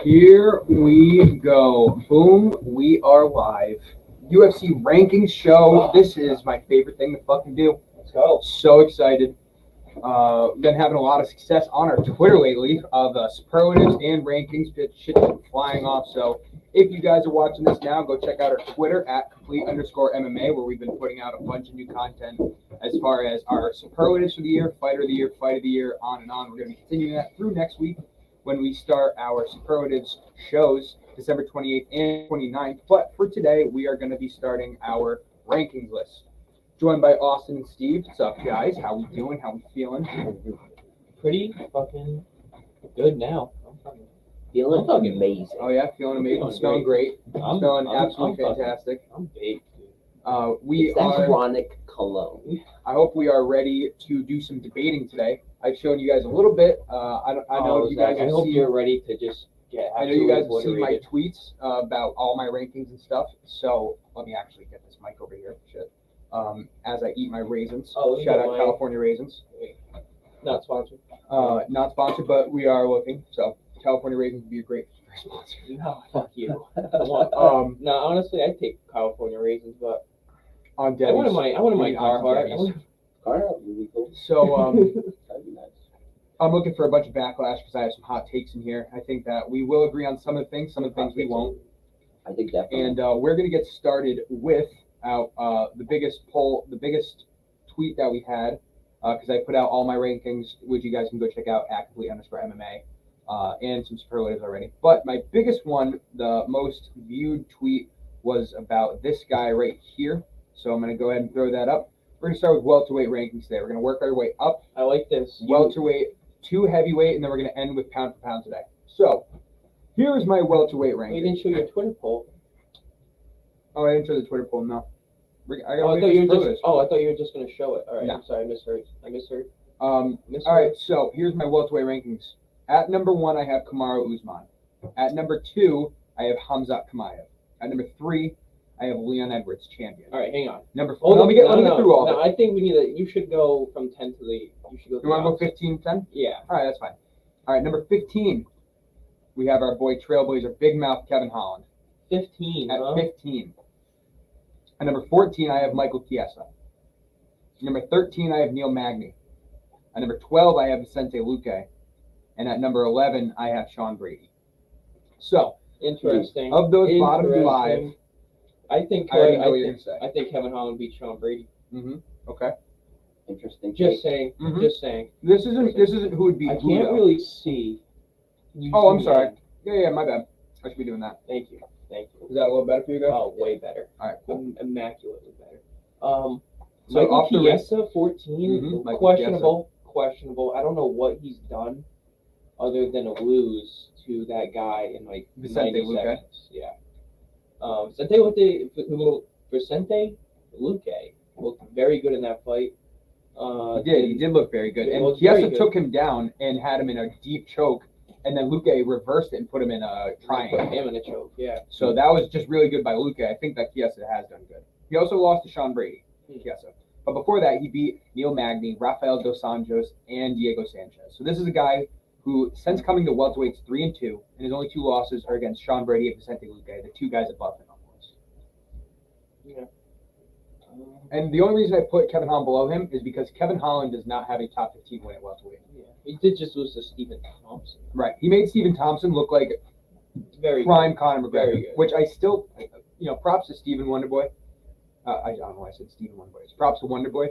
Here we go. Boom, we are live. UFC rankings show. This is my favorite thing to fucking do. Let's go. So excited. Been having a lot of success on our Twitter lately of superlatives and rankings. Shit's been flying off. So if you guys are watching this now, go check out our Twitter at complete_MMA, where we've been putting out a bunch of new content as far as our superlatives for the year, fighter of the year, fight of the year, on and on. We're going to be continuing that through next week when we start our superlatives shows December 28th and 29th. But for today, we are going to be starting our rankings list. Joined by Austin and Steve. What's up, guys? How we doing? How we feeling? Pretty fucking good now. I'm Feeling amazing. Oh yeah, feeling amazing. Feeling Smelling great. I'm Smelling I'm absolutely fucking- fantastic. I'm baked, dude. We It's that are. chronic cologne. I hope we are ready to do some debating today. I've shown you guys a little bit. I know you guys Zach, I have hope seen. you're ready to just get. I know you guys have absolutely seen my obliterated. tweets about all my rankings and stuff. So let me actually get this mic over here. Shit. As I eat my raisins. Oh, look Shout at out my- California raisins. Not sponsored. Not sponsored, but we are looking. So California raisins would be a great sponsor. No, fuck you. No, honestly, I'd take California raisins, but On I Debbie's. wouldn't mind On Carhartt. Debbie's. Carhartt would be cool. So That'd be nice. I'm looking for a bunch of backlash because I have some hot takes in here. I think that we will agree on some of the things, some of the things we won't. I think definitely. And we're going to get started with the biggest poll, the biggest tweet that we had, because I put out all my rankings, which you guys can go check out at complete_MMA, and some superlatives already. But my biggest one, the most viewed tweet, was about this guy right here. So I'm going to go ahead and throw that up. We're going to start with welterweight rankings today. We're going to work our way up. I like this. Welterweight to heavyweight, and then we're going to end with pound for pound today. So, here is my welterweight You ranking. didn't show your Twitter poll. Oh, I didn't show the Twitter poll, no. I Oh, I thought you were just gonna show it. All right, No. I'm sorry, I misheard. All right, so here's my welterweight rankings. At number 1, I have Kamaru Usman. At number 2, I have Hamzat Chimaev. At number 3, I have Leon Edwards, champion. All right, hang on. Number 4, let me get through all of No, it. I think we need to. You should go from 10 to the. You should go. You want to go 15, 10? Yeah. All right, that's fine. All right, number 15, we have our boy Trailblazer, Big Mouth Kevin Holland. 15. At Huh? 15. At number 14, I have Michael Chiesa. Number 13, I have Neil Magny. At number 12, I have Vicente Luque. And at number 11, I have Sean Brady. So, Interesting. of those bottom Interesting. 5, I think. I already know what you're going to say. I think Kevin Holland beat Sean Brady. Okay. Interesting. Just saying. Mhm. Just saying. This isn't who would be I who, can't though. really see. You Oh, I'm zoom sorry. in. Yeah, my bad. I should be doing that. Thank you. Thank you. Is that a little better for you guys? Oh, way better. All right, cool. Immaculately better. So Michael off the race- Chiesa, 14, Michael questionable. I don't know what he's done other than lose to that guy in like Vicente 90 Luque. seconds. Yeah. Vicente Luque looked very good in that fight. He did look very good. He And looked very Chiesa good. took him down and had him in a deep choke, and then Luque reversed it and put him in a Put triangle. him in a choke. Yeah. So that was just really good by Luque. I think that Chiesa has done good. He also lost to Sean Brady, Chiesa. But before that, he beat Neil Magny, Rafael Dos Anjos, and Diego Sanchez. So this is a guy who, since coming to welterweight's 3-2, and his only 2 losses are against Sean Brady and Vicente Luque, the 2 guys above him almost. Yeah. And the only reason I put Kevin Holland below him is because Kevin Holland does not have a top 15 win at welterweight. Yeah. He did just lose to Stephen Thompson. Right. He made Stephen Thompson look like Very prime Conor Very McGregor, good. which I still, props to Stephen Wonderboy. I don't know why I said Stephen Wonderboy. It's props to Wonderboy.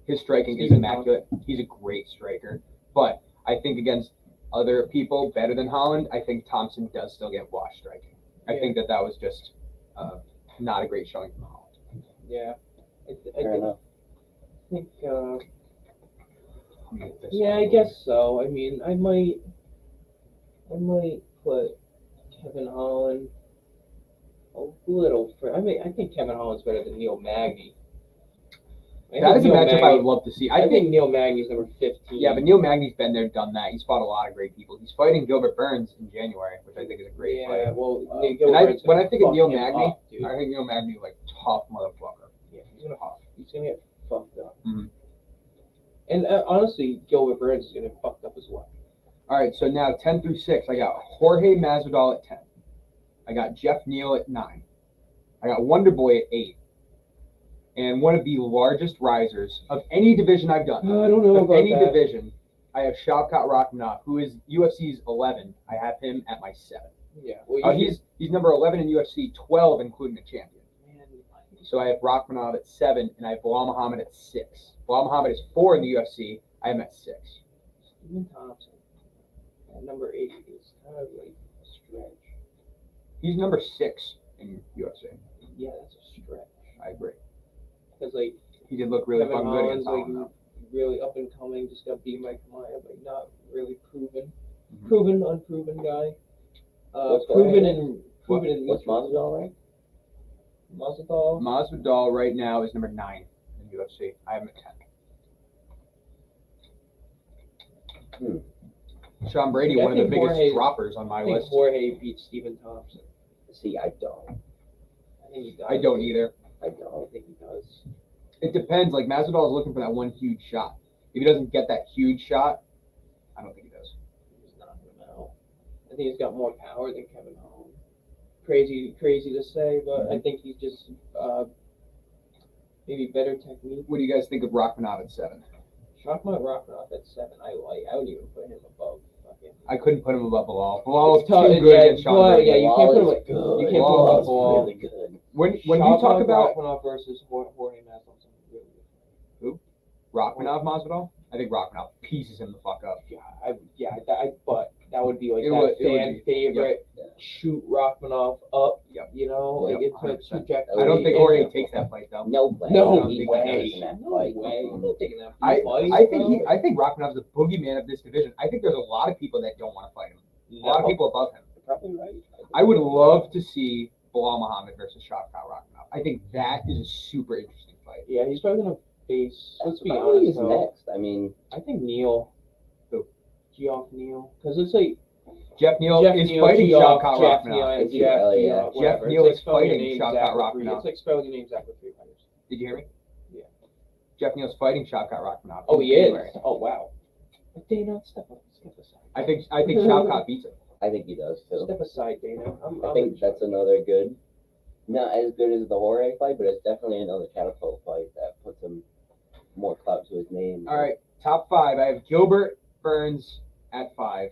His striking is Stephen immaculate. He's a great striker. But I think against other people better than Holland, I think Thompson does still get washed striking. I Yeah. think that was just not a great showing from Holland. Yeah. Fair enough. I think. Let me get this Yeah, one. I guess so. I mean, I might put Kevin Holland a little. I think Kevin Holland's better than Neil Magny. That is a matchup I would love to see. I think Neil Magny's number 15. Yeah, but Neil Magny's been there, done that. He's fought a lot of great people. He's fighting Gilbert Burns in January, which I think is a great fight. Yeah, well, And when I think of Neil Magny, Magny, dude. I think Neil Magny like tough motherfucker. Yeah, he's gonna get fucked up. Mhm. And honestly, Gilbert Burns is gonna get fucked up as well. All right, so now 10 through 6, I got Jorge Masvidal at 10. I got Jeff Neal at 9. I got Wonder Boy at 8. And one of the largest risers of any division I've done. I don't know of about any that. division, I have Shavkat Rakhmonov, who is UFC's 11. I have him at my 7. Yeah. Well, He's number 11 in UFC, 12 including the champion. So I have Rakhmonov at 7, and I have Bilal Muhammad at 6. Bilal Muhammad is 4 in the UFC. I am at 6. Stephen Thompson at number 8 is kind of like a stretch. He's number 6 in UFC. Yeah, that's a stretch. I agree. Because like He did look really Kevin fucking good Holland's against Holland, though. really up and coming, just got beat by Kamaya, but not really proven. Mhm. Proven, unproven guy. What's Proven Jorge? and proven in What's Masvidal rank? Masvidal. Masvidal right now is number 9 in UFC. I have him at 10. Sean Brady, Yeah, I one of the think biggest Jorge- droppers on my I think list. Jorge beat Stephen Thompson. See, I don't. I think he does. I don't either. I I don't. think he does. It depends. Like Masvidal is looking for that one huge shot. If he doesn't get that huge shot, I don't think he does. He's knocking him out. I think he's got more power than Kevin Holland. Crazy to say, but I think he's just maybe better technique. What do you guys think of Rakhmonov at 7? Shockmont Rakhmonov at 7. I would even put him above fucking. I couldn't put him above Bilal. Bilal is It's tough, too good yeah, against Sean well, Brady. yeah, you can't put him Bilal like is good. you can't put him Bilal above is Bilal. really good. When you talk about Rakhmonov versus Jorge Masvidal, really good. Rakhmonov Masvidal, I think Rakhmonov pieces him the fuck up. But that would be like It that would fan be- favorite. Yep. Shoot Rakhmonov up. Yep. You know, like Yep, it's a 100%. trajectory. I don't think Jorge takes that fight though. No way. No he way. does in that No fight. way. I'm not taking that I fight. think Rakhmonov's the boogeyman of this division. I think there's a lot of people that don't want to fight him. A lot of people above him. You're probably right. I would love to see Bilal Muhammad versus Shavkat Rakhmonov. I think that is a super interesting fight. Yeah, he's probably gonna face. Let's be Probably honest. is Though, next. I mean, I think Neil. Who? Geoff Neal, because it's like Jeff Neal Jeff is Neal, fighting Geoff, Shavkat Jeff Neal, Rakhmonov. and Is he Jeff really? Neal, Yeah. whatever. Jeff It's Neal like is spelling your fighting names Shavkat exactly three- Rakhmonov. It's like spelling your names exactly 3 letters. Did you hear me? Yeah. Jeff Neal's fighting Shavkat Rakhmonov. Oh, in he is. January. Oh, wow. Dana, step aside. I think Shavkat beats him. I think he does too. Step aside, Dana. I think that's another good, not as good as the Jorge fight, but it's definitely another catapult fight that puts him more clout to his name. All right, top 5. I have Gilbert Burns at 5.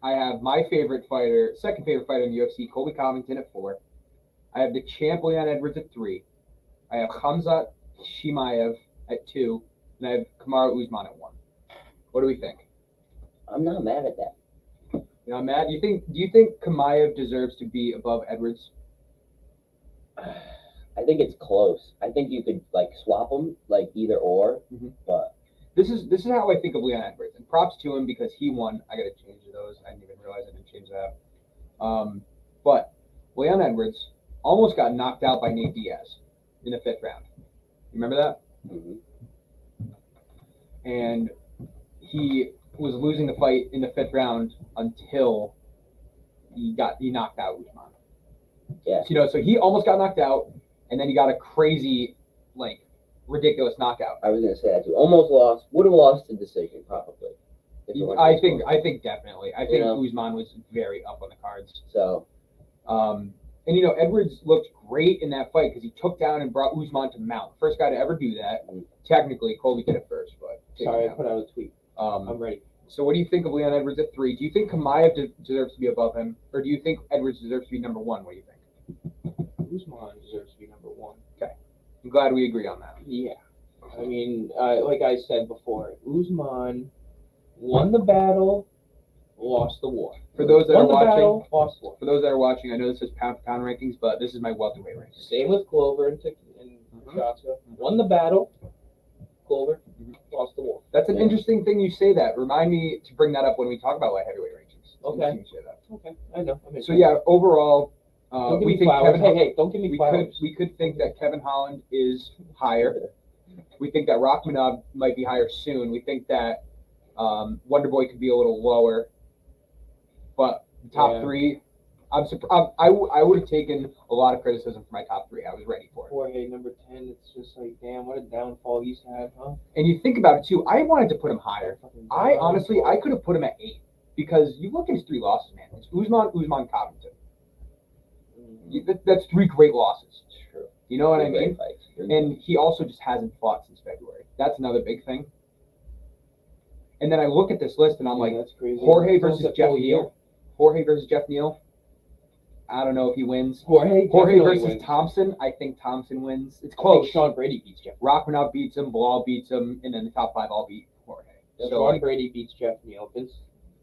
I have my favorite fighter, second favorite fighter in the UFC, Colby Covington at 4. I have the champ Leon Edwards at 3. I have Khamzat Chimaev at 2, and I have Kamaru Usman at 1. What do we think? I'm not mad at that. You know, Matt, do you think Chimaev deserves to be above Edwards? I think it's close. I think you could like swap them, like either or, Mhm. but This is how I think of Leon Edwards, and props to him because he won. I gotta change those. I didn't even realize I didn't change that. But Leon Edwards almost got knocked out by Nate Diaz in the 5th round. You remember that? mhm. And he was losing the fight in the 5th round until he knocked out Usman. Yeah. You know, so he almost got knocked out, and then he got a crazy, like, ridiculous knockout. I was gonna say that too. Almost lost. Would have lost the decision probably. If it went to I the think scorecard. definitely. I think know? Usman was very up on the cards. So And you know, Edwards looked great in that fight because he took down and brought Usman to mount. First guy to ever do that. Technically, Colby did it first, but Sorry, I put out a tweet. I'm Um, ready. so what do you think of Leon Edwards at 3? Do you think Chimaev deserves to be above him, or do you think Edwards deserves to be number 1? What do you think? Usman deserves to be number 1. I'm glad we agree on that. Yeah. I mean, like I said before, Usman won the battle, lost the war. For those that Won are the watching, battle, lost the war. for those that are watching, I know this is pound for pound rankings, but this is my welterweight rankings. Same with Glover and Mhm. Shotska. Won the battle, Glover, Mhm. lost the war. That's an Yeah. interesting thing you say that. Remind me to bring that up when we talk about light heavyweight rankings. It's Okay. interesting you say that. Okay, I know. I mean, So yeah, overall, don't give we me think flowers. Kevin. Hey, don't give me we flowers. could think that Kevin Holland is higher. We think that Rakhmonov might be higher soon. We think that Wonder Boy could be a little lower. But the top Yeah. 3, I'm surprised. I would have taken a lot of criticism for my top 3. I was ready for it. Jorge, number 10, it's just like, damn, what a downfall he's had, huh? And you think about it too. I wanted to put him higher. Fucking I downfall. honestly, I could have put him at 8 because you look at his 3 losses, man. It's Usman, Covington. That's 3 great losses. True. You know what I Great mean? fights. And he also just hasn't fought since February. That's another big thing. And then I look at this list and I'm like, that's crazy. Jorge That's versus almost a Jeff full year. Neal. Jorge versus Jeff Neal. I don't know if he wins. Jorge Jorge definitely versus wins. Thompson. I think Thompson wins. It's I think close. Sean Brady beats Jeff. Rachmanov beats him. Bilal beats him. And then the top 5 all beat Jorge. So Sean Brady beats Jeff Neal. Vince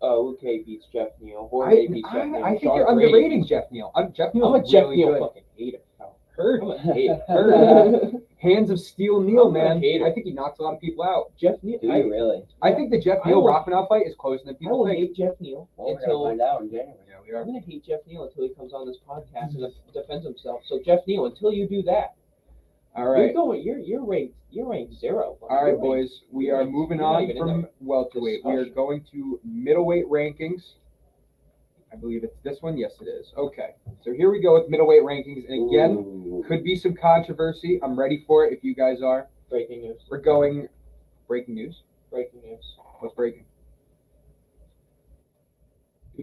Luque beats Jeff Neal. Jorge beats Jeff Neal. I think Sean you're Brady underrating beats- Jeff Neal. Jeff I'm Neal's a Jeff really Neal good. fucking hater. Heard. I'm a hater. Heard. Hands of steel Neal, I'm a man. hater. I think he knocks a lot of people out. Jeff Neal. Do you really? I think the Jeff I Neal will- Rachmanov fight is closer than I people will think. hate Jeff Neal Well, we're gonna until find out in January. Yeah, we are. I'm gonna hate Jeff Neal until he comes on this podcast and defends himself. So Jeff Neal, until you do that, All right. You're ranked 0. All right, boys. We are moving you're not on even in from the welterweight. We are discussion. going to middleweight rankings. I believe it's this one. Yes, it is. Okay. So here we go with middleweight rankings. And again, Ooh. could be some controversy. I'm ready for it if you guys are. Breaking news. We're going breaking news. Breaking news. What's breaking?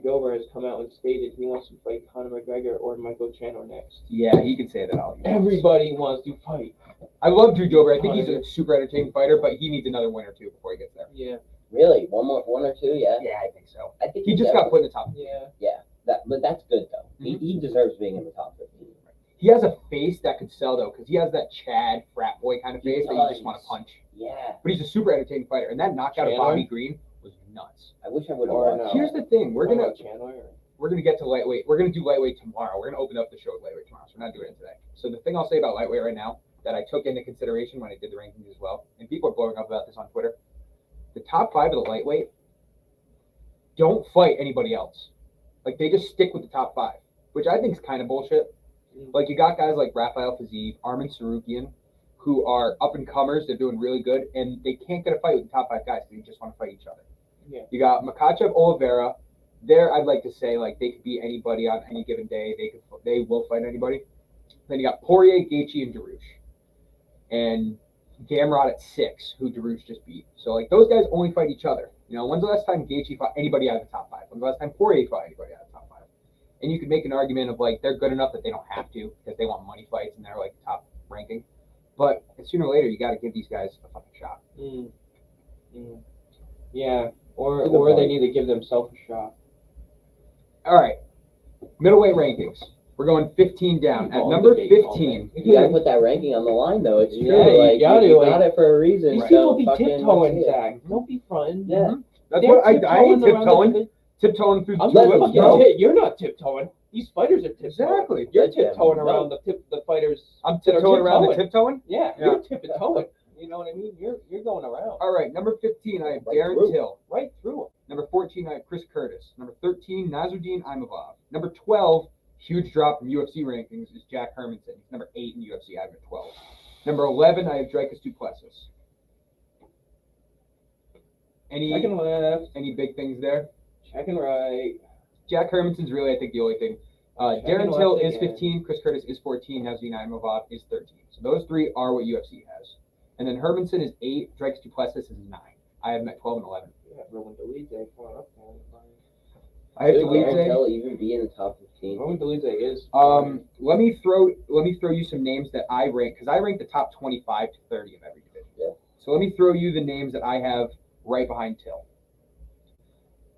Dover has come out and stated he wants to fight Conor McGregor or Michael Chandler next. Yeah, he can say that all. he wants. Everybody wants to fight. I love Drew Dober. I think he's a super entertaining fighter, but he needs another win or 2 before he gets there. Yeah. Really? One or 2? Yeah. Yeah, I think so. I think He just got put in the top. Yeah. But that's good though. Mhm. He deserves being in the top 15. He has a face that could sell though, because he has that Chad frat boy kind of He face that you just does. want to punch. Yeah. But he's a super entertaining fighter, and that knockout of Chandler? Bobby Green was nuts. I wish I would have Or watched. no. Here's the thing: we're gonna Chandler. get to lightweight. We're gonna do lightweight tomorrow. We're gonna open up the show with lightweight tomorrow, so we're not doing it today. So the thing I'll say about lightweight right now that I took into consideration when I did the rankings as well, and people are blowing up about this on Twitter: the top 5 of the lightweight don't fight anybody else. Like they just stick with the top 5, which I think is kind of bullshit. Like you got guys like Rafael Fiziev, Armin Sarukian, who are up and comers. They're doing really good, and they can't get a fight with the top 5 guys. They just want to fight each other. Yeah. You got Makhachev, Oliveira. There, I'd like to say like they could beat anybody on any given day. They will fight anybody. Then you got Poirier, Gaethje, and Darush, and Gamrot at 6, who Darush just beat. So like those guys only fight each other. You know, when's the last time Gaethje fought anybody out of the top 5? When's the last time Poirier fought anybody out of the top 5? And you could make an argument of like they're good enough that they don't have to because they want money fights and they're like top ranking. But sooner or later, you got to give these guys a fucking shot. Yeah. Good Or point. they need to give themselves a shot. All right, middleweight rankings. We're going 15 down. At Oh, number debate, 15, You gotta put that ranking on the line though. It's true. Yeah, you like, gotta, you like- got it for a reason. These Right. people So be fucking tiptoeing, let's see it. Zach. Don't be fronting. Yeah. that's They're what I ain't tiptoeing tiptoeing through the I'm two not lips, fucking bro. You're not tiptoeing. These fighters are tiptoeing. Exactly. You're Yeah, tiptoeing no. around the fighters. I'm that are tiptoeing around the tiptoeing. tiptoeing. Yeah, Yeah. you're tiptoeing. You know what I mean? You're going around All right, number 15, I have Right Darren through. Till. right through them. Number 14, I have Chris Curtis. Number 13, Nasruddin Imavov. Number 12, huge drop from UFC rankings, is Jack Hermanson. He's number 8 in UFC. I have him at 12. Number 11, I have Dricus Du Plessis. Second left, Any big things there? second right. Jack Hermanson's really, I think, the only thing. Second Darren left Till is again. 15, Chris Curtis is 14, Nasruddin Imavov is 13. So those 3 are what UFC has. And then Hermanson is 8, Dricus Du Plessis is 9. I have him at 12 and 11. Yeah, Roman Dolidze going up there. I have Should Darren Dolidze. Till even be in the top 15? Roman Dolidze is. Let me throw you some names that I rank, because I rank the top 25 to 30 of every division. Yeah. So let me throw you the names that I have right behind Till.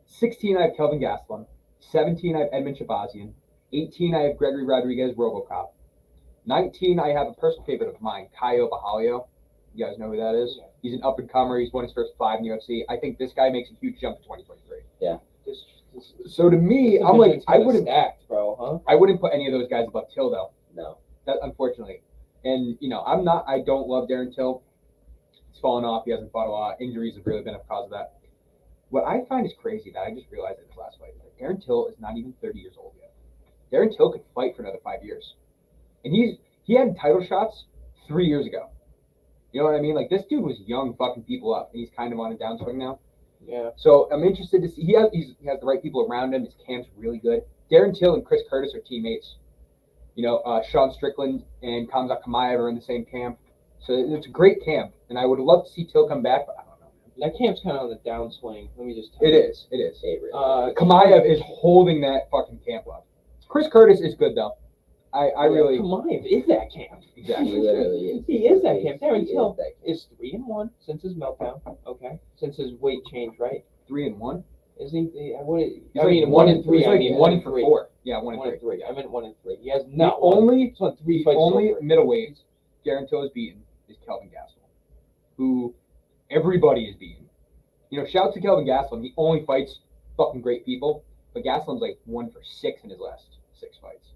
16, I have Kelvin Gastelum. 17, I have Edmund Shabazian. 18, I have Gregory Rodriguez Robocop. 19, I have a personal favorite of mine, Caio Bahalio. You guys know who that is? Yeah. He's an up-and-comer. He's won his first 5 in the UFC. I think this guy makes a huge jump in 2023. So to me, I'm like, I wouldn't stacked, bro, huh? I wouldn't put any of those guys above Till, though. No. That, unfortunately. And, you know, I don't love Darren Till. He's fallen off. He hasn't fought a lot. Injuries have really been a cause of that. What I find is crazy that I just realized in this last fight is that Darren Till is not even 30 years old yet. Darren Till could fight for another 5 years. And he had title shots 3 years ago. You know what I mean? Like, this dude was young fucking people up, and he's kind of on a downswing now. Yeah. So I'm interested to see. He has the right people around him. His camp's really good. Darren Till and Chris Curtis are teammates. You know, Sean Strickland and Kamzat Chimaev are in the same camp. So it's a great camp, and I would love to see Till come back, but I don't know, man. That camp's kind of on the downswing. Let me just tell It you. is. It is. It really Kamayev is holding that fucking camp up. Chris Curtis is good though. I really Kamayev is that camp. exactly. He literally is. He is that camp. Darren He is Till that camp. is 3-1 since his meltdown. Okay, since his weight change, right? 3-1. Is he? What? He's I mean, like 1 and 3. He's I like mean, 1 and for 3. 4. Yeah, 1 1 and and 3. 3. I meant 1 and 3. He has The not only He's won 3 the fights. only over. middleweight Darren Till is beaten is Kelvin Gastelum, who everybody is beaten. You know, shout to Kelvin Gastelum. He only fights fucking great people, but Gastelum's like 1 for 6 in his last 6 fights,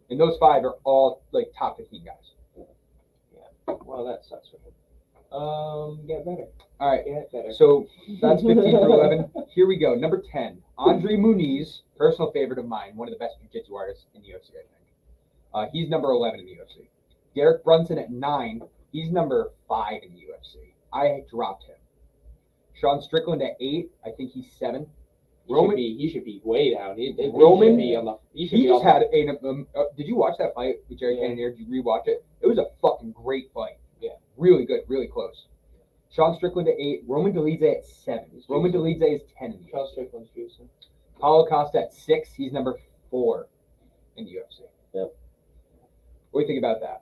and those 5 are all like top 15 guys. Well, that sucks for him. Get better. All right, Get better. so that's 15 for 11. Here we go. Number 10, Andre Muniz, personal favorite of mine, one of the best jiu-jitsu artists in the UFC, I think. He's number 11 in the UFC. Derek Brunson at 9. He's number 5 in the UFC. I dropped him. Sean Strickland at 8. I think he's 7. He should be way down. Roman, He just had a. Did you watch that fight with Jared Yeah. Cannonier? Did you rewatch it? It was a fucking great fight. Yeah. Really good, really close. Sean Strickland at 8. Roman Dolidze at 7. Roman Dolidze is 10 in the Sean UFC. Strickland's juicing. Paulo Costa at 6. He's number 4 in the UFC. Yep. What do you think about that?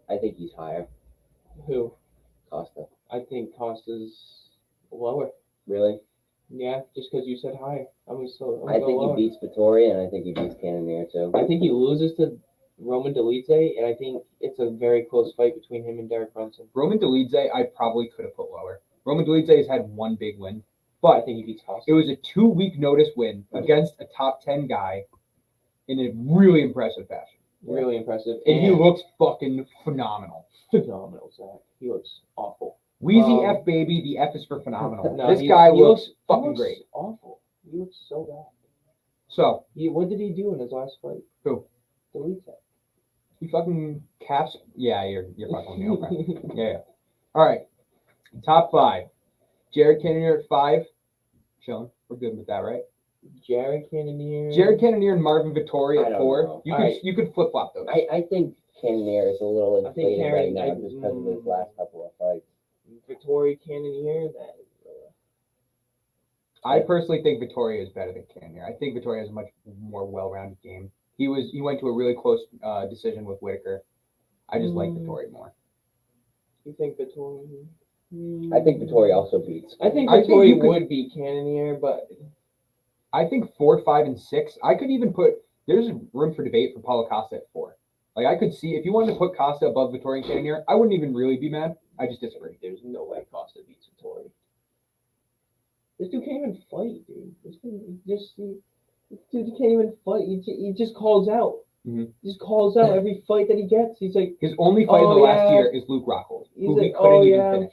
I think he's higher. Who? Costa. I think Costa's lower. Really? Yeah, just because you said higher. I'm I go think lower. he beats Vittori, and I think he beats Cannonier too. I think he loses to Roman Dolidze, and I think it's a very close fight between him and Derek Brunson. Roman Dolidze, I probably could have put lower. Roman Dolidze has had one big win, I but think he beats Costa. it was a 2-week notice win against a top 10 guy in a really impressive fashion. Really impressive. And he looks fucking phenomenal. phenomenal, Zach. He looks awful. Wheezy F baby, the F is for phenomenal. No, this he- guy he looks he fucking looks great. Awful. He looks so bad. So, What did he do in his last fight? Who? Dolidze. he fucking caps. Yeah, you're fucking me. Okay. Yeah. All right. Top 5. Jared Cannonier at 5. Chilling. We're good with that, right? Jared Cannonier. Jared Cannonier and Marvin Vittori I at don't 4. know. You could flip flop those. I think Cannonier is a little I think inflated right now Cannon- just because of his last couple of fights. Vittori Cannonier. That is. I personally think Vittori is better than Cannonier. I think Vittori has a much more well-rounded game. He went to a really close decision with Whitaker. I just like Vittori more. You think Vittori? I think Vittori also beats. I think I think Vittori you could- would beat Cannonier, but I think 4, 5, and 6. I could even put. There's room for debate for Paulo Costa at 4. Like I could see if you wanted to put Costa above Vittori and Cannonier, I wouldn't even really be mad. I just disagree. there's no way Costa beats Vittori. This dude can't even fight, dude. This dude can't even fight. He just calls out. Mhm. He just calls out every fight that he gets. He's like, His only fight in the Oh, last yeah. year is Luke Rockhold, he's who he like, couldn't oh even yeah, finish.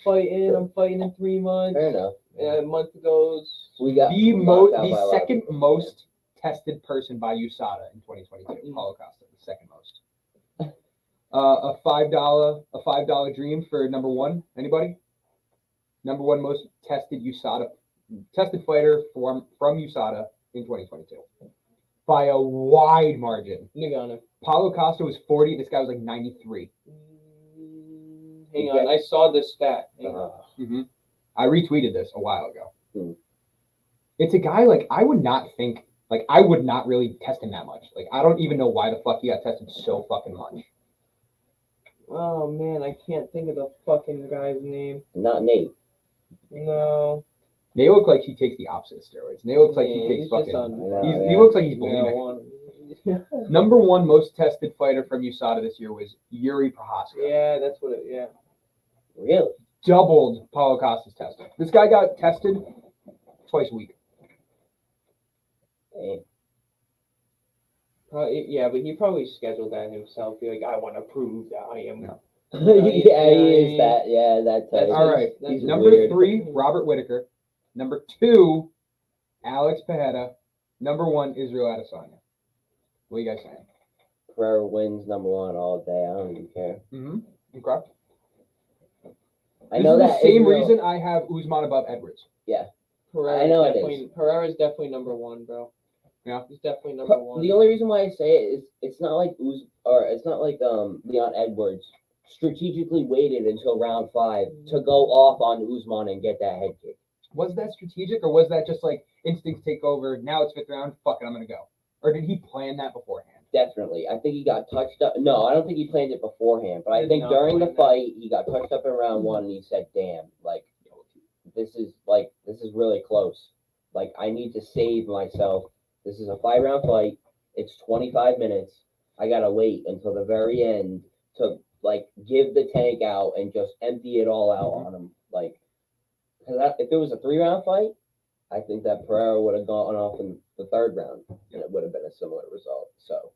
I'm fighting in 3 months. Fair enough. A month goes. We got The knocked out by a the lot of second people. most tested person by USADA in 2022. Paulo Costa, the second most. A $5 dream for number 1. Anybody? Number 1 most tested fighter from USADA in 2022 by a wide margin. Nagano. Paulo Costa was 40. This guy was like 93. Hang on, I saw this stat. Hang on. Mm-hmm. I retweeted this a while ago. Hmm. It's a guy like I would not really test him that much. Like I don't even know why the fuck he got tested so fucking much. Oh man, I can't think of the fucking guy's name. Not Nate. No. They look like he takes the opposite of steroids. They look like he Yeah, takes he's just fucking. on He looks like he's bulimic. marijuana. Number 1 most tested fighter from USADA this year was Yuri Prohaska. Yeah, that's what it. Yeah. Really? Doubled Paulo Costa's testing. This guy got tested twice a week. Hey. Probably, yeah, but he probably scheduled that himself. Be like, I want to prove that I am. No. Yeah, he is that. Yeah, that's That's All right. That's Number weird. 3, Robert Whitaker. Number 2, Alex Pereira. Number 1, Israel Adesanya. What are you guys saying? Pereira wins number 1 all day. I don't even care. Mm-hmm. Okay. I This know is that the same Israel- reason I have Usman above Edwards. Pereira's I know it definitely, Pereira's definitely number 1, bro. Yeah. He's definitely number 1. The only reason why I say it is it's not like Leon Edwards strategically waited until round 5 to go off on Usman and get that head kick. Was that strategic, or was that just like instincts take over? Now it's 5th round. Fuck it, I'm gonna go. Or did he plan that beforehand? Definitely. I think he got touched up. No, I don't think he planned it beforehand, but I Did think not during the plan that. fight, he got touched up in round 1 and he said, damn, like, this is really close. Like, I need to save myself. This is a 5-round fight. It's 25 minutes. I gotta wait until the very end to, like, give the tank out and just empty it all out on him. Like, because if it was a 3-round fight, I think that Pereira would have gone off in the 3rd round, and it would have been a similar result. So,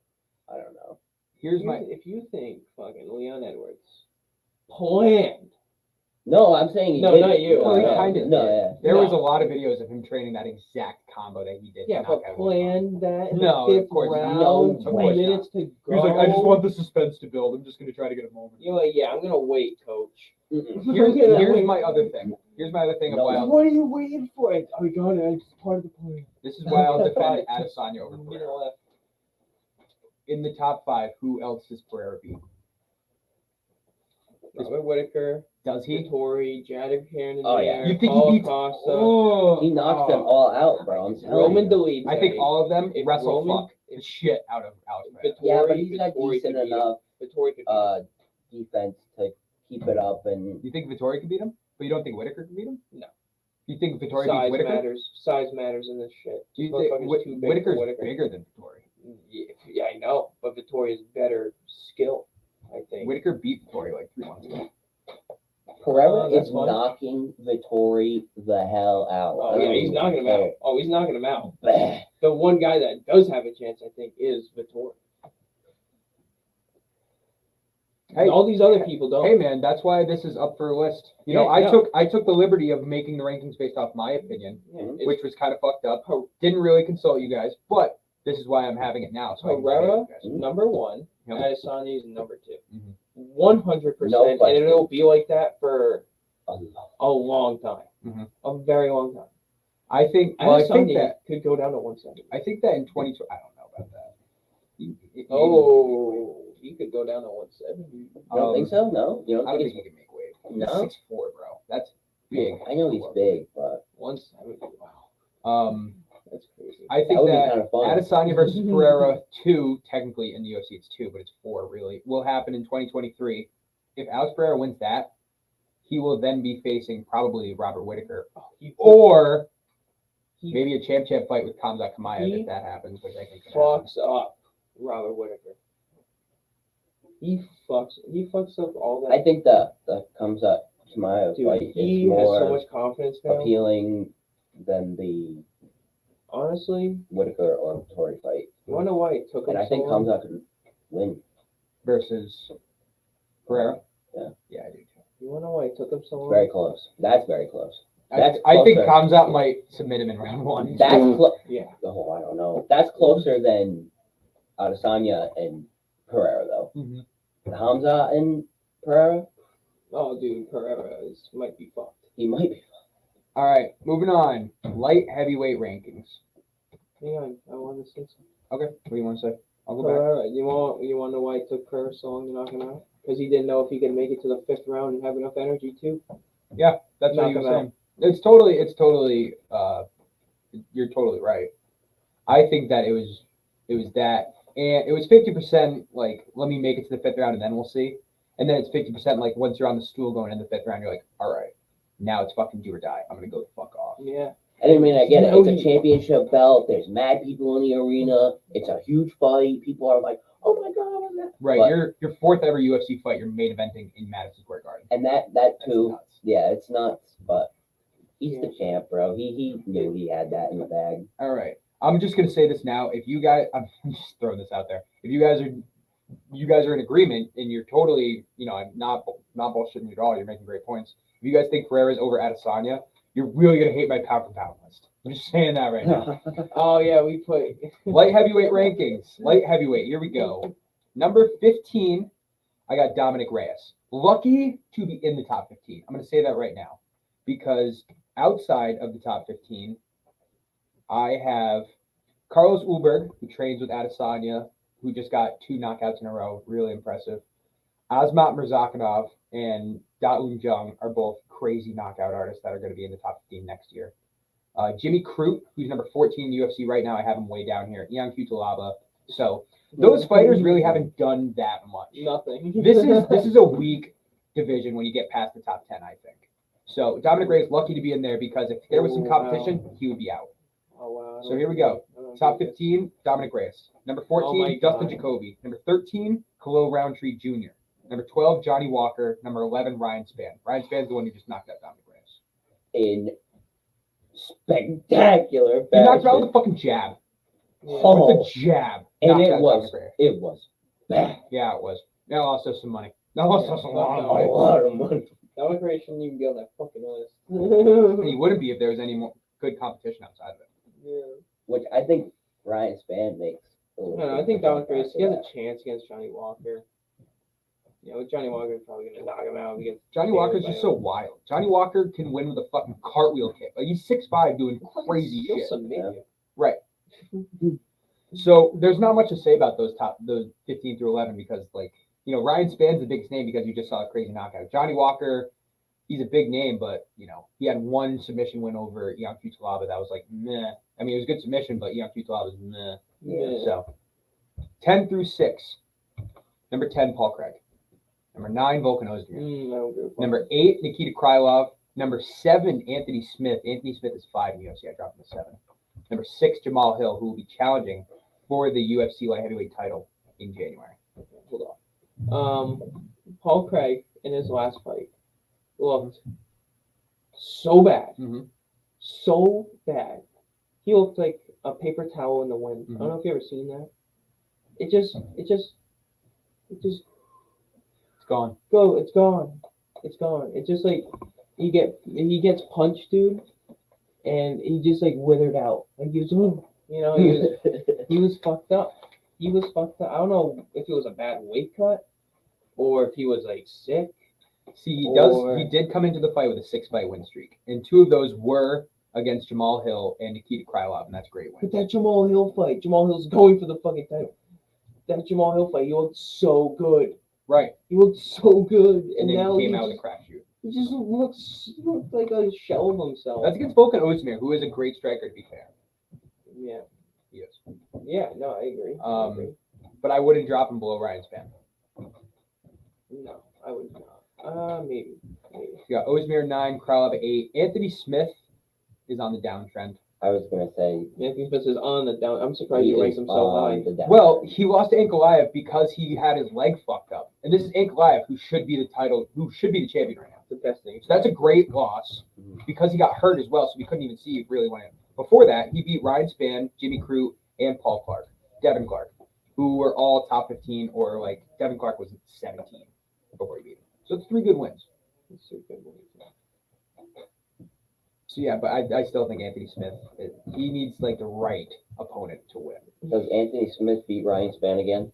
I don't know. If you think fucking Leon Edwards planned. No, I'm saying he No, did. not you. Well, he no, kinda no, did. yeah. There was a No. lot of videos of him training that exact combo that he did. Yeah, to knock but out planned that in No, the of 5th course not. round, No, 2 of course minutes to go. He was like, I just want the suspense to build. I'm just gonna try to get a moment. You're like, yeah, I'm gonna wait, coach. Mm-mm. Here's my other thing. Here's my other thing of No. why I'll, What are you waiting for? I got it. It's part of the plan. this is why I'll defend Adesanya over You Pereira. know what? In the top 5, who else does Pereira beat? Robert Whitaker, Does he? Vittori, Jared Karen, Oh, yeah. You think he Paul beats? Costa, Oh, He knocks them all out, bro. I'm telling Roman you. Dolidze. I think all of them If wrestle Roman- fuck the shit out of Alex Pereira. Yeah, but he's got Vittori decent could beat him. enough Vittori could beat him. defense to keep it up, and You think Vittori could beat him? But you don't think Whitaker could beat him? No. You think Vittori Size beats Whitaker? matters. Size matters in this shit. Do you This motherfucker's think too big for Whitaker's Whitaker. bigger than Vittori? Yeah, I know, but Vittori is better skill, I think. Whitaker beat Vittori like 3 months ago. Pereira that's is fine. knocking Vittori the hell out. Oh yeah, he's knocking him out. Oh, he's knocking him out. The one guy that does have a chance, I think, is Vittori. Hey, All these other people don't. Hey man, that's why this is up for a list. You know, Yeah, no. I took the liberty of making the rankings based off my opinion, Yeah, which was kind of fucked up. Didn't really consult you guys, but this is why I'm having it now. So I can Pereira, debate you guys. number 1. Yep. Adesanya is number 2. Mhm. 100%. No And question. it'll be like that for Allah. a long time. Mhm. A very long time. I think Adesanya could go down to 170. I think that in 2020, I don't know about that. Oh, he could go down to 170. You don't think so? No? You don't I don't think think he can make weight. No? He's 6'4", bro. That's big. I know he's big, but 170. Wow, Um, that's crazy. I that think would be that kind of fun. Adesanya versus Pereira 2, technically in the UFC it's 2, but it's 4 really, will happen in 2023. If Alex Pereira wins that, he will then be facing probably Robert Whitaker, or maybe a champ fight with Khamzat Chimaev He if that happens, which I think could happen. fucks up Robert Whitaker. He fucks up all that. I think the comes up Chimaev Dude, fight he is has so more much confidence now. appealing than the Honestly, Whitaker or Vittori fight. you wanna know why it took him And I so think long? Khamzat could win. Versus Pereira. Yeah. Yeah, I do too. You wanna know why it took him so long? Very close. That's very close. I That's think closer. Khamzat might submit him in round 1. That's Yeah. oh, I don't know. That's closer than Adesanya and Pereira, though. Mhm. Hamza and Pereira, Oh, dude, Pereira might be fucked. he might be. All right, moving on. Light heavyweight rankings. Hang on, I want to say something. Okay, what do you want to say? I'll go back. Pereira, you want to know why it took Pereira so long to knock him out? Because he didn't know if he could make it to the 5th round and have enough energy too. That's what Knock you were him out. saying. It's totally, you're totally right. I think that it was that, and it was 50% like, let me make it to the 5th round and then we'll see. And then it's 50% like, once you're on the stool going in the 5th round, you're like, all right, now it's fucking do or die. I'm going to go the fuck off. Yeah. I mean, I get it. No, It's a championship belt. There's mad people in the arena. It's a huge fight. People are like, "Oh my god!" Right, But- your 4th ever UFC fight, you're main eventing in Madison Square Garden. And that That's too. nuts. Yeah, it's nuts. But he's the Yeah. champ, bro. He knew he had that in the bag. All right. I'm just gonna say this now. If you guys, I'm just throwing this out there. If you guys are in agreement and you're totally, I'm not bullshitting you at all. You're making great points. If you guys think Pereira's over Adesanya, you're really gonna hate my pound for pound list. I'm just saying that right now. Oh yeah, we put. Light heavyweight rankings. Light heavyweight. Here we go. Number 15, I got Dominic Reyes. Lucky to be in the top 15. I'm gonna say that right now, because outside of the top 15, I have Carlos Ulberg, who trains with Adesanya, who just got 2 knockouts in a row. Really impressive. Asmat Mirzakhanov and Da Un Jung are both crazy knockout artists that are going to be in the top 15 next year. Jimmy Crute, who's number 14 in UFC right now, I have him way down here. Ian Cutelaba. So those fighters really haven't done that much. Nothing. This is a weak division when you get past the top 10, I think. So Dominic Reyes lucky to be in there because if there was some competition, he would be out. Oh wow. So here we go. Top 15, Dominic Reyes. Number 14, Dustin Jacoby. Number 13, Khalil Roundtree Jr. Number 12, Johnny Walker. Number 11, Ryan Spann. Ryan Spann's the one who just knocked out Dominic Reyes. In spectacular fashion. He knocked him out with a fucking jab. Oh. With a jab. And Knocked it out was Dominic Reyes. it was bad. Yeah, it was. That lost us some money. That lost us a lot of A money. lot of money. Dominic Reyes shouldn't even be on that fucking list. And he wouldn't be if there was any more good competition outside of it. Yeah. Which I think Ryan Spann makes. I think Dominic Reyes, he has a chance against Johnny Walker. Yeah, with Johnny Walker's probably gonna knock him out. Johnny Walker's just so wild. Johnny Walker can win with a fucking cartwheel kick. Like he's 6'5", doing crazy shit. Right. So there's not much to say about those 15 through 11 because Ryan Spann's the biggest name because you just saw a crazy knockout. Johnny Walker, he's a big name, but he had one submission win over Ian Cutelaba that was like meh. I mean, it was a good submission, but Ian Cutelaba was meh. Yeah. So 10 through 6. Number 10, Paul Craig. Number 9, Volkan Ozdemir. Number 8, Nikita Krylov. Number 7, Anthony Smith. Anthony Smith is 5 in the UFC. I dropped him to 7. Number 6, Jamal Hill, who will be challenging for the UFC light heavyweight title in January. Hold on. Paul Craig in his last fight looked so bad. Mm-hmm. So bad. He looked like a paper towel in the wind. I don't know if you ever seen that. It just It's gone. it's gone. It's gone. It's just like he gets punched, dude, and he just like withered out. Like he was he was fucked up. He was fucked up. I don't know if it was a bad weight cut or if he was like sick. See, he did come into the fight with a 6-fight win streak, and 2 of those were against Jamal Hill and Nikita Krylov, and that's great wins. But that Jamal Hill fight, Jamal Hill's going for the fucking title. That Jamal Hill fight, he looked so good. Right. He looked so good, And then now he came out with a crap shoot. He just looked like a shell of himself. That's against Volkan Ozdemir, who is a great striker, to be fair. Yeah. He is. Yeah, no, I agree. But I wouldn't drop him below Ryan Spann. No, I would not. Maybe. You got Ozdemir 9, Krylov 8. Anthony Smith is on the downtrend. I was gonna say Anthony Smith is on the down. I'm surprised you ranked him so high. Well, he lost to Ankalaev because he had his leg fucked up. And this is Ankalaev, who should be the champion right now. The best thing. So that's a great loss because he got hurt as well, so we couldn't even see if really went in. Before that, he beat Ryan Spann, Jimmy Crute, and Devin Clark, who were all top 15, or like Devin Clark was 17 before he beat him. So it's 3 good wins. So yeah, but I still think Anthony Smith, he needs like the right opponent to win. Does Anthony Smith beat Ryan Spann again?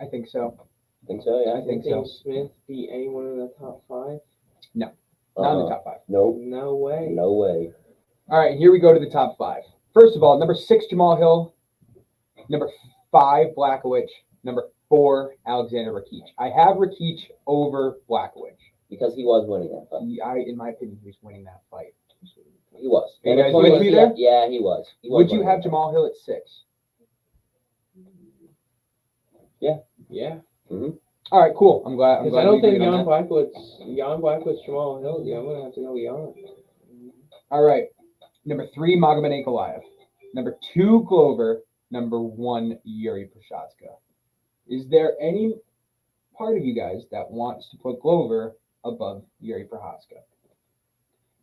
I think so. Think so, yeah. I think so. Smith beat anyone in the top 5? No. Not in the top 5. Nope. No way. No way. All right, here we go to the top 5. First of all, number 6, Jamal Hill. Number 5, Blachowicz. Number 4, Alexander Rakic. I have Rakic over Blachowicz. Because he was winning that fight. In my opinion, he was winning that fight. He was. You guys with me there? Yeah, he was. Would you have Jamal Hill at 6? Yeah. Yeah. Mm-hmm. All right, cool. I'm glad. I don't think Jan Blachowicz, Jamal Hill. Yeah, I'm gonna have to go Jan. All right. Number 3, Magomed Ankalaev. Number 2, Glover. Number 1, Yuri Prochazka. Is there any part of you guys that wants to put Glover above Yuri Prochazka?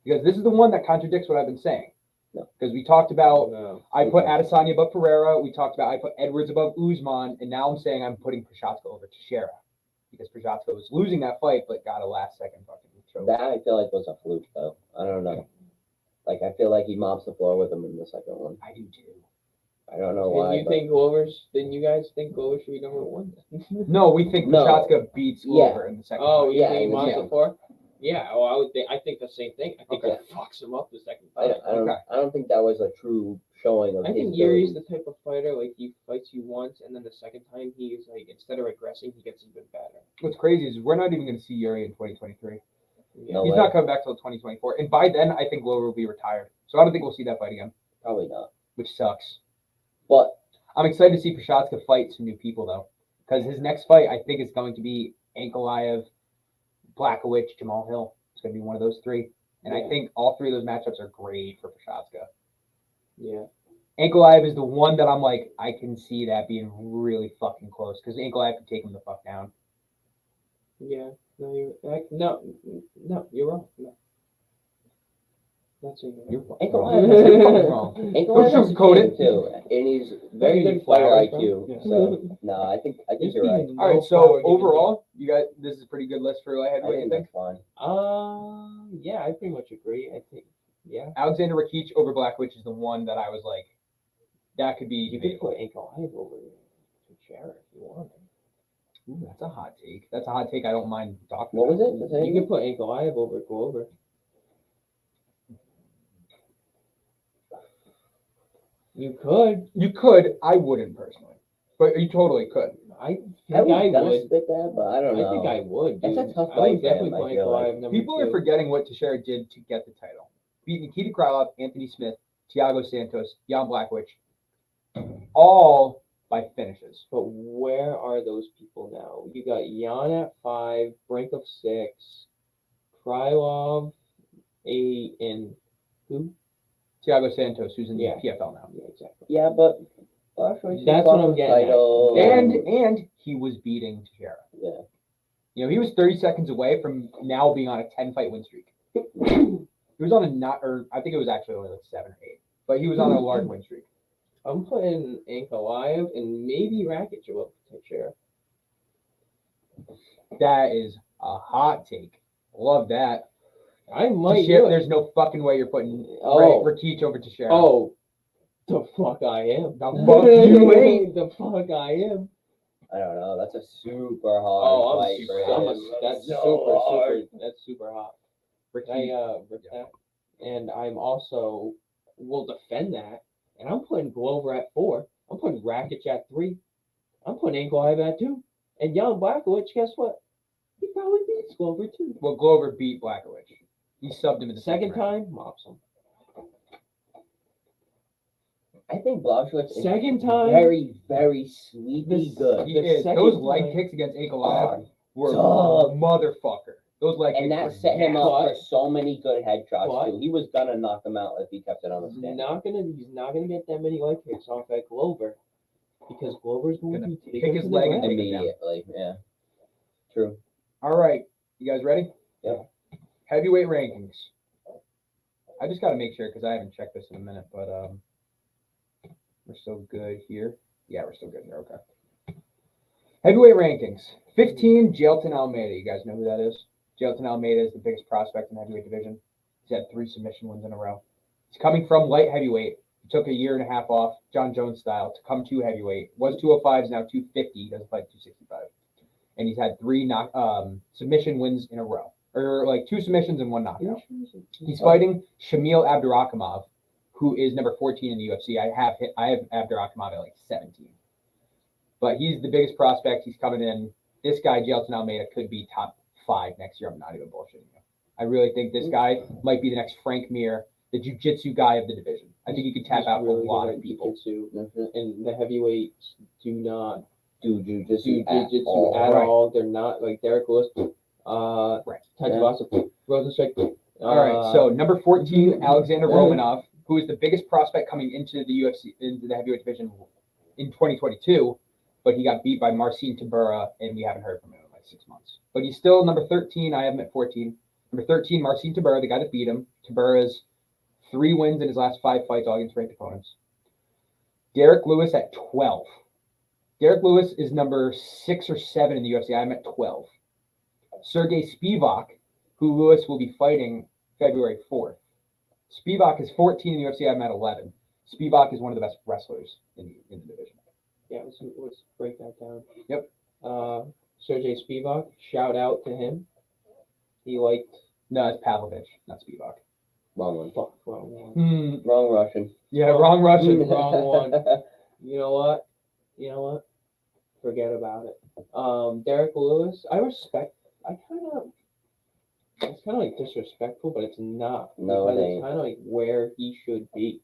Because this is the one that contradicts what I've been saying. No. Because we talked about, No. I put Adesanya above Pereira. We talked about, I put Edwards above Usman. And now I'm saying I'm putting Prochazka over Teixeira. Because Prochazka was losing that fight, but got a last-second fucking choke. That I feel like was a fluke, though. I don't know. Like, I feel like he mops the floor with him in the second one. I do too. I don't know why. Then you guys think Glover should be number 1? No, we think No. Prochazka beats Glover in the second Oh, fight. you Yeah, think he yeah. mops the floor? Yeah, well, I think the same thing. I think Okay. that fucks him up the second I fight. don't think that was a true showing of I his think Yuri's abilities. the type of fighter like he fights you once, and then the second time he's like instead of regressing, he gets even better. What's crazy is we're not even going to see Yuri in 2023. Yeah. No He's way. not coming back till 2024, and by then I think Glover will be retired. So I don't think we'll see that fight again, Probably not. which sucks. But I'm excited to see Prochazka fight some new people though, because his next fight I think is going to be Ankalaev, Blachowicz, Jamal Hill. It's going to be one of those three, and I Yeah. think all three of those matchups are great for Prochazka. Yeah. Ankalaev is the one that I'm like, I can see that being really fucking close because Ankalaev can take him the fuck down. Yeah. No, you're wrong. No. That's it. You're Ankalaev wrong. You're fucking has, wrong. Ankalaev has a sugarcoat game it. too, and he's very Maybe good fighter flowers, IQ. bro. Yeah. So no, I think Just you're right. being All right, no so flower giving overall, you guys, this is a pretty good list for light I heavyweight. You think think? that's fine. Yeah, I pretty much agree. I think, yeah. Alexander Rakic over Blachowicz is the one that I was like, that could be You could debatable. put Ankalaev over Teixeira if you wanted. Ooh, that's a hot take. That's a hot take. I don't mind talking What about. was it? You could put Ankalaev over Glover. You could. You could. I wouldn't personally, but you totally could. I I think I was gonna would. spit that, but I don't know. I think I would. That's a Dude. tough I would fight for definitely him, put I feel like. Ankalaev number People two. are forgetting what Teixeira did to get the title. Beat Nikita Krylov, Anthony Smith, Thiago Santos, Jan Blachowicz, all by finishes. But where are those people now? You got Jan at 5, Brink of 6, Krylov 8, and who? Thiago Santos, who's in the Yeah. PFL now. Yeah, exactly. Yeah, but Blachowicz That's fought what I'm for getting at. title. And he was beating Teixeira. Yeah. You know, he was 30 seconds away from now being on a 10-fight win streak. He was on I think it was actually only like 7 or 8, but he was on a large win streak. I'm putting Ankalaev and maybe Rakic above Teixeira. That is a hot take. Love that. I might Teixeira, do it. there's no fucking way you're putting Oh. Rakic over Teixeira. Oh, the fuck I am. The fuck you ain't. The fuck I am. I don't know. That's a super hard Oh, fight for him. that's So hard. that's super hot. Rakic. I rip that. And I'm also will defend that. And I'm putting Glover at 4. I'm putting Rakic at 3. I'm putting Ankalaev at 2. And Jan Blachowicz, guess what? He probably beats Glover too. Well, Glover beat Blachowicz. He subbed him in the Second round. time, mops him. I think Blachowicz is Second time, very, very sleepy good. He The is. second Those leg time- kicks against Ankalaev were Dog. motherfucker. Those leg And kicks that were set him nasty. up for so many good headshots But- too. He was gonna knock him out if he kept it on the he's stand. not gonna get that many leg kicks off at Glover because Glover's going Gonna to take kick him his to the leg and ground. take him down. Immediately, yeah. True. All right, you guys ready? Yep. Heavyweight rankings. I just got to make sure because I haven't checked this in a minute, but we're still good here. Yeah, we're still good here. Okay. Heavyweight rankings. 15, Jailton Almeida. You guys know who that is? Jailton Almeida is the biggest prospect in the heavyweight division. He's had 3 submission wins in a row. He's coming from light heavyweight. He took a year and a half off, John Jones style, to come to heavyweight. Was 205, is now 250. He doesn't fight 265. And he's had 3 submission wins in a row. Or like 2 submissions and 1 knockout. He's fighting Shamil Abdurakhimov, who is number 14 in the UFC. I have Abdurakhimov at like 17. But he's the biggest prospect. He's coming in. This guy, Jailton Almeida, could be top 5 next year. I'm not even bullshitting you. I really think this guy might be the next Frank Mir, the jiu-jitsu guy of the division. I think he could tap He's out really a lot good of at people. jiu-jitsu. And the heavyweights do not Do do jujitsu jiu-jitsu at Right. all. They're not like Derek Lewis, Right. Tajibasa, Rosenstrike. All right, so number 14, Alexander Romanov, who is the biggest prospect coming into the UFC, into the heavyweight division in 2022, but he got beat by Marcin Tybura, and we haven't heard from him in like 6 months. But he's still number 13. I have him at 14. Number 13, Marcin Tybura, the guy that beat him. Tybura's 3 wins in his last 5 fights, all against ranked opponents. Derek Lewis at 12. Derek Lewis is number 6 or 7 in the UFC. I'm at 12. Sergey Spivak, who Lewis will be fighting February 4th. Spivak is 14 in the UFC. I'm at 11. Spivak is one of the best wrestlers in the division. Yeah, let's break that down. Yep. Sergey Spivak, shout out to him. He liked. No, it's Pavlovich, not Spivak. Wrong one. Fuck, wrong one. Wrong Russian. Yeah, wrong Russian. Wrong one. You know what? Forget about it. Derek Lewis, it's kind of like disrespectful, but it's not. No, it because ain't. it's kind of like where he should be.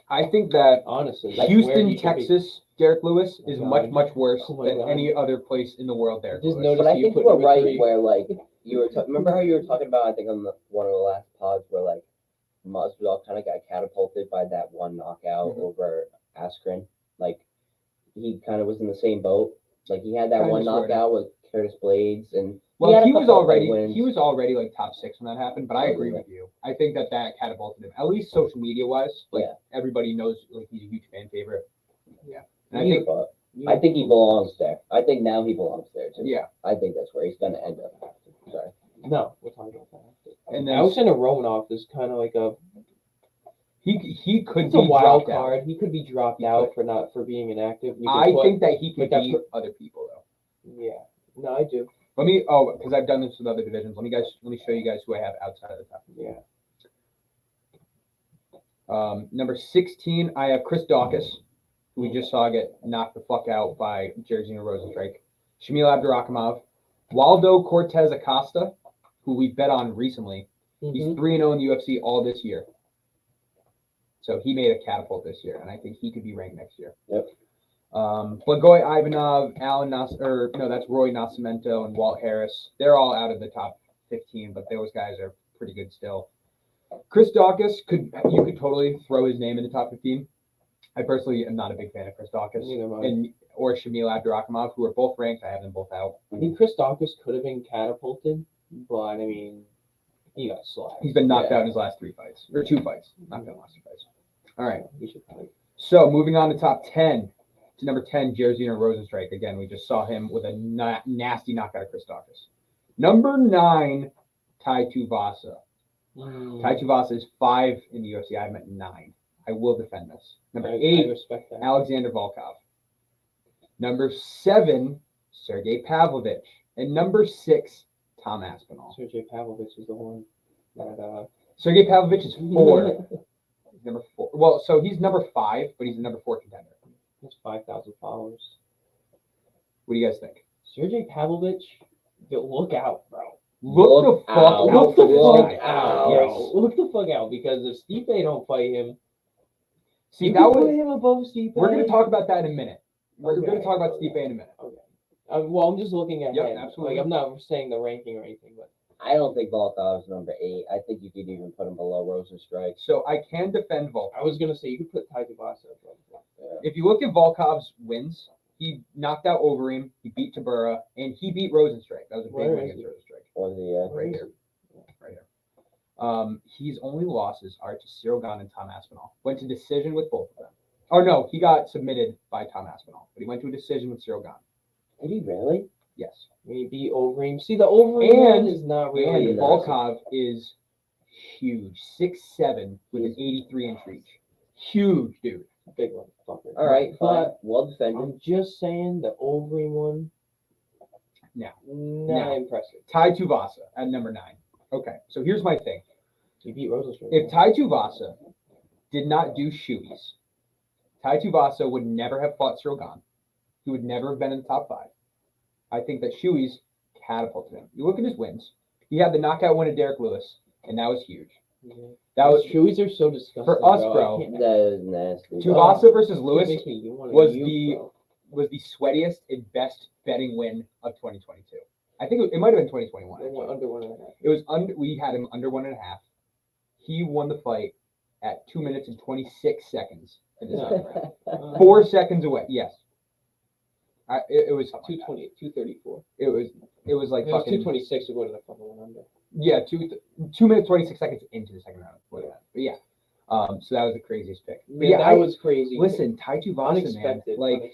I think that Honestly, like where he Houston, should be. Texas, Derek Lewis is Oh, much, God. much worse Oh, my than God. any other place in the world. Derek Just Lewis. noticed But I you think put you were number right 3. where like you were. Remember how you were talking about? I think on one of the last pods where like Masvidal kind of got catapulted by that one knockout Mhm. over Askren. Like he kind of was in the same boat. Like he had that Kinda one sorta. knockout with Curtis Blades, and Well, had a he was couple of big already wins. like top 6 when that happened. But I Oh, agree yeah. with you. I think that catapulted him, at least social media wise. Like Yeah. everybody knows, like he's a huge fan favorite. Yeah. And I think But I think he belongs there. I think now he belongs there too. yeah. I think that's where he's gonna end up. Sorry. No, we're talking about that. And then Alexander Romanov is kind of like he could it's be a wild dropped out. card. He could be dropped He out for being inactive. I think that he could like that beat other people though. Yeah. No, I do. Because I've done this with other divisions. Let me show you guys who I have outside of the top. Yeah. Number 16, I have Chris Dawkins, who we just saw get knocked the fuck out by Jairzinho Rozenstruik. Shamil Abdurakhimov, Waldo Cortez Acosta, who we bet on recently. He's 3-0 in the UFC all this year. So he made a catapult this year, and I think he could be ranked next year. Yep. Blagoy Ivanov, that's Roy Nascimento and Walt Harris. They're all out of the top 15, but those guys are pretty good still. Chris Dawkins you could totally throw his name in the top 15. I personally am not a big fan of Chris Dawkins or Shamil Abdurakhimov, who are both ranked. I have them both out. I think Chris Dawkins could have been catapulted, but I mean, he got slapped. He's been knocked out in his last 2 fights. Knocked out in the last 2 fights. All right. He should probably. So moving on to top 10. To number 10, Jairzinho Rozenstruik. Again, we just saw him with a nasty knockout of Chris Dawkins. Number 9, Tai Tuivasa. Tai Tuivasa is 5 in the UFC. I'm at 9. I will defend this. Number 8, I respect that. Alexander Volkov. Number 7, Sergey Pavlovich. And number 6, Tom Aspinall. Sergey Pavlovich is the one that. Sergey Pavlovich is 4. He's number 4. Well, so he's number 5, but he's the number 4 contender. He has 5,000 followers. What do you guys think? Sergey Pavlovich, look out, bro. Look the fuck out. out for this Look guy. out. Yes. Look the fuck out, because if Stipe don't fight him, See, you that can put was. him above Stipe. We're going to talk about that in a minute. We're Okay. going to talk about Stipe in a minute. Okay. Well, I'm just looking ahead. Yep, absolutely. Like, I'm not saying the ranking or anything, but I don't think Volkov's number 8. I think you could even put him below Rozenstruik. So I can defend Volkov. I was gonna say you could put Tai Tuivasa above. If you look at Volkov's wins, he knocked out Overeem, he beat Tabura, and he beat Rozenstruik. That was a big Where win is against Rozenstruik. Was he? Right here. Right here. His only losses are to Cyril Gane and Tom Aspinall. Went to decision with both of them. Oh no, he got submitted by Tom Aspinall, but he went to a decision with Cyril Gane. Did he really? Yes. Maybe Overeem. See, the Overeem And- is not really. And Really Volkov is huge, 6'7" with an 83-inch reach. Huge dude. big one. Fucker. All right, fine. But Well defended. I'm just saying the Overeem one. No. Not No. impressive. Tai Tuivasa at number 9. Okay, so here's my thing. He beat Rozenstruik. If Tai Tuivasa did not do shoeies, Tai Tuivasa would never have fought Cyril Gane. He would never have been in the top 5. I think that shoeies catapulted him. You look at his wins. He had the knockout win of Derek Lewis, and that was huge. Yeah. That was shoeies are so disgusting. For us, I bro. can't- That is nasty. Tuivasa versus it Lewis makes me you wanna was nuke, bro. was the sweatiest and best betting win of 2022. I think it might have been 2021. They went actually. under 1.5. It was we had him under 1.5. He won the fight at 2 minutes and 26 seconds in the second round. 4 seconds away. Yes. It was 220, 234. It was like It was fucking 226 to go to the fucking one under. yeah 2 minutes 26 seconds into the second round. But yeah. So that was the craziest pick. But Yeah, yeah, that was crazy. listen, Tai Tuivasa, man, Unexpected. like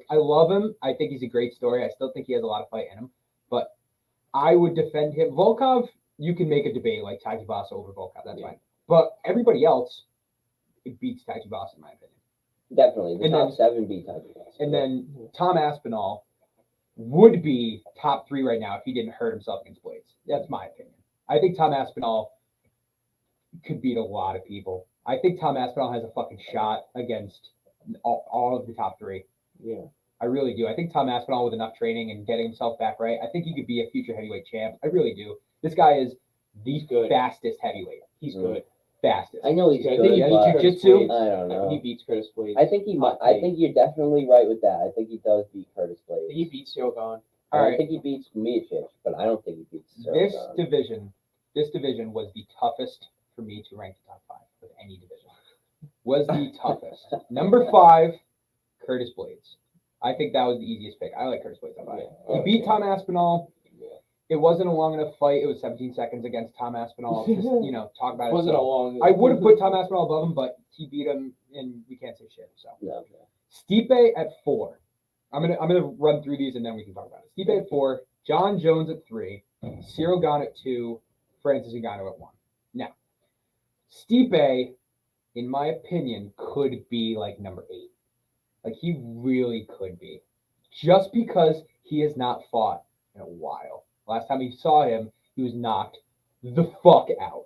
I love him. I think he's a great story. I still think he has a lot of fight in him. But I would defend him. Volkov, you can make a debate like Tai Tuivasa over Volkov. That's fine. But everybody else, it beats Tai Tuivasa in my opinion. Definitely. The And top then- 7 beat Tuivasa. And then Tom Aspinall would be top 3 right now if he didn't hurt himself against Blades. That's my opinion. I think Tom Aspinall could beat a lot of people. I think Tom Aspinall has a fucking shot against all of the top three. Yeah. I really do. I think Tom Aspinall, with enough training and getting himself back right, I think he could be a future heavyweight champ. I really do. This guy is the good. fastest heavyweight. He's good. Fastest. I know he's I good, think he has but beats jiu-jitsu. Curtis Blades. I don't know. He beats Curtis Blades. I think he might. Hot I take. think you're definitely right with that. I think he does beat Curtis Blades. He beats Shogun. All I right. think he beats Miocic, but I don't think he beats This Zergon. division was the toughest for me to rank the top 5 of any division. Was the toughest. Number 5, Curtis Blades. I think that was the easiest pick. I like Curtis Blades. He beat Tom Aspinall. It wasn't a long enough fight. It was 17 seconds against Tom Aspinall. Just, talk about it. Wasn't a long. I would have put Tom Aspinall above him, but he beat him, and we can't say shit. So No. Stipe at 4. I'm gonna run through these and then we can talk about it. Stipe at 4, John Jones at 3, Cyril Gane at 2, Francis Ngannou at 1. Now, Stipe, in my opinion, could be like number 8. Like, he really could be, just because he has not fought in a while. Last time we saw him, he was knocked the fuck out.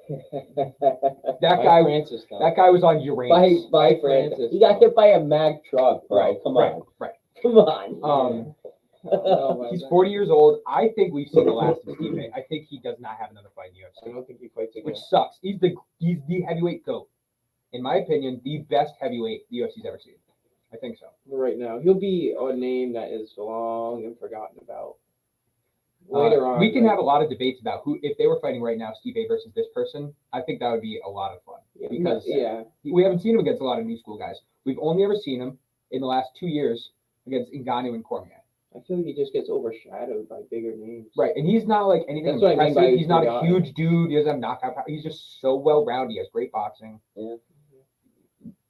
That guy, Francis, though. that guy was on Uranus. by Francis. He got hit by a Mack truck, bro. Right, Come right, on. right. Come on. He's 40 years old. I think we've seen the last of Stipe. I think he does not have another fight in the I UFC, don't think he fights again. which sucks. He's the heavyweight GOAT. In my opinion, the best heavyweight the UFC's ever seen. I think so. Right now, he'll be a name that is long and forgotten about. Later on, we can have a lot of debates about who, if they were fighting right now, Stipe versus this person. I think that would be a lot of fun, because we haven't seen him against a lot of new school guys. We've only ever seen him in the last 2 years against Ngannou and Cormier. I feel like he just gets overshadowed by bigger names. Right, and he's not like anything That's what I mean impressive. by He's not a forgotten. huge dude. He doesn't have knockout power. He's just so well rounded. He has great boxing. Yeah.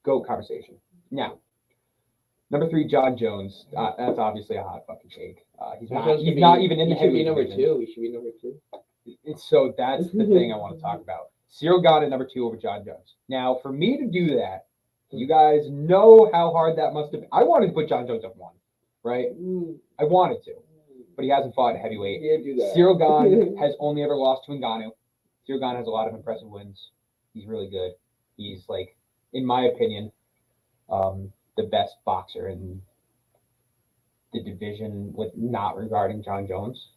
GOAT conversation. Now, number 3, John Jones. That's obviously a hot fucking take. He's not even in the He should be heavyweight number division. 2. He should be number 2. So that's the thing I want to talk about. Cyril Gane at number 2 over John Jones. Now, for me to do that, you guys know how hard that must have been. I wanted to put John Jones at 1, right? I wanted to, but he hasn't fought at heavyweight. Yeah, do that. Cyril Gane has only ever lost to Ngannou. Cyril Gane has a lot of impressive wins. He's really good. He's, like, in my opinion, the best boxer in the division, with not regarding John Jones,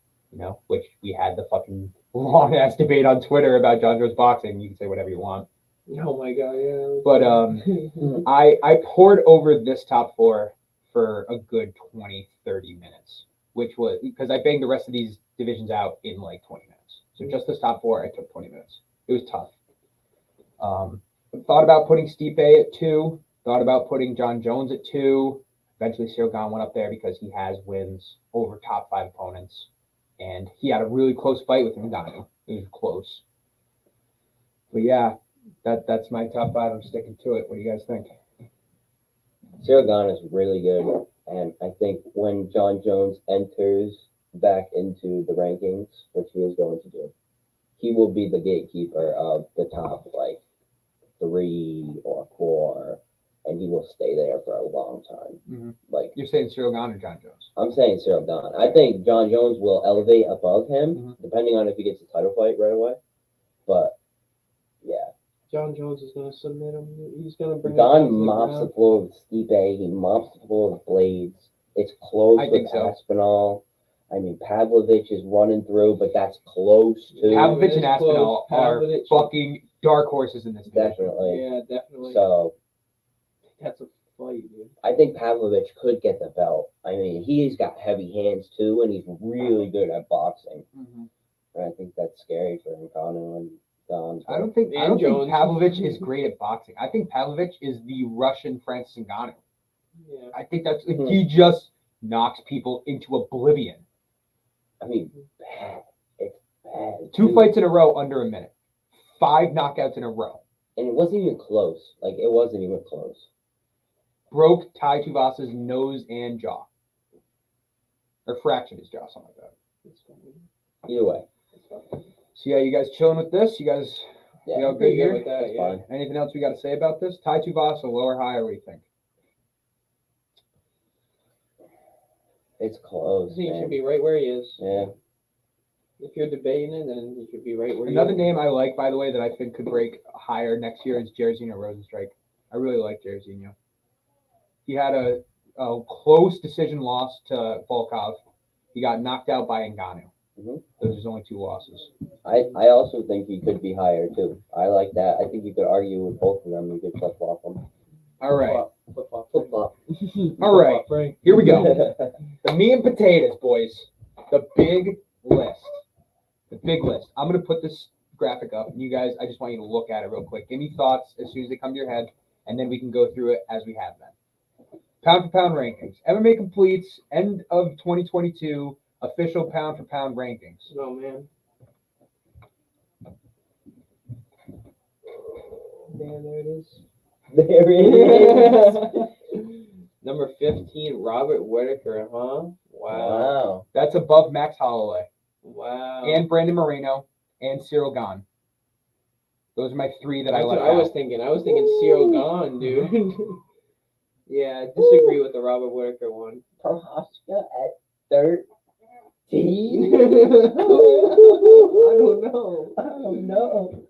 which we had the fucking long ass debate on Twitter about John Jones boxing. You can say whatever you want. Oh my god, yeah. But I poured over this top 4 for a good 20, 30 minutes, which was because I banged the rest of these divisions out in like 20 minutes. So just this top 4, I took 20 minutes. It was tough. Thought about putting Stipe at 2. Thought about putting John Jones at 2. Eventually, Cyril Gane went up there because he has wins over top 5 opponents. And he had a really close fight with Ngannou. It was close. But yeah, that's my top 5. I'm sticking to it. What do you guys think? Cyril Gane is really good, and I think when John Jones enters back into the rankings, which he is going to do, he will be the gatekeeper of the top, 3 or 4, and he will stay there for a long time. Mm-hmm. You're saying Cyril Gane or John Jones? I'm saying Cyril Gane. I think John Jones will elevate above him, depending on if he gets a title fight right away. But, yeah. John Jones is going to submit him. He's going to bring Gane mops the floor with Stipe. He mops the floor with Blades. It's close with Aspinall. I mean, Pavlovich is running through, but that's close too. Pavlovich and Aspinall are fucking dark horses in this division. Definitely. Yeah, definitely. So that's a fight, dude. I think Pavlovich could get the belt. I mean, he's got heavy hands too, and he's really good at boxing. Mm-hmm. And I think that's scary for Ngannou and Gane. I don't think Pavlovich is great at boxing. I think Pavlovich is the Russian Francis Ngannou. Yeah. I think that's he just knocks people into oblivion. I mean, bad. It's bad. 2 fights in a row under a minute. 5 knockouts in a row. And it wasn't even close. It wasn't even close. Broke Tai Tuivasa's nose and jaw. Or fractured his jaw, something like that. Either way. So yeah, you guys chilling with this? You guys we all good here? With that, yeah. Fine. Anything else we got to say about this? Tai Tuivasa, lower, higher, what do you think? It's close. He man. should be right where he is. Yeah. If you're debating it, then you should be right where Another you name I like, by the way, that I think could break higher next year is Jairzinho Rosenstrike. I really like Jairzinho. He had a close decision loss to Volkov. He got knocked out by Ngannou. Mhm. Those are his only 2 losses. I also think he could be higher too. I like that. I think you could argue with both of them. You could flip flop them. All right. Flip flop. All right. Here we go. The meat and potatoes, boys. The big list. The big list. I'm going to put this graphic up, and you guys, I just want you to look at it real quick. Give me thoughts as soon as they come to your head, and then we can go through it as we have them. Pound for pound rankings. MMA Completes end of 2022 official pound for pound rankings. Oh, man. Damn, there it is. There it is. Number 15, Robert Whitaker, huh? Wow. That's above Max Holloway Wow. and Brandon Moreno and Cyril Gane. Those are my 3 that I That's left what I was out. thinking. I was thinking Cyril Gane, dude. Yeah, I disagree with the Robert Whitaker one. Prohaska at 13? I don't know. I don't know.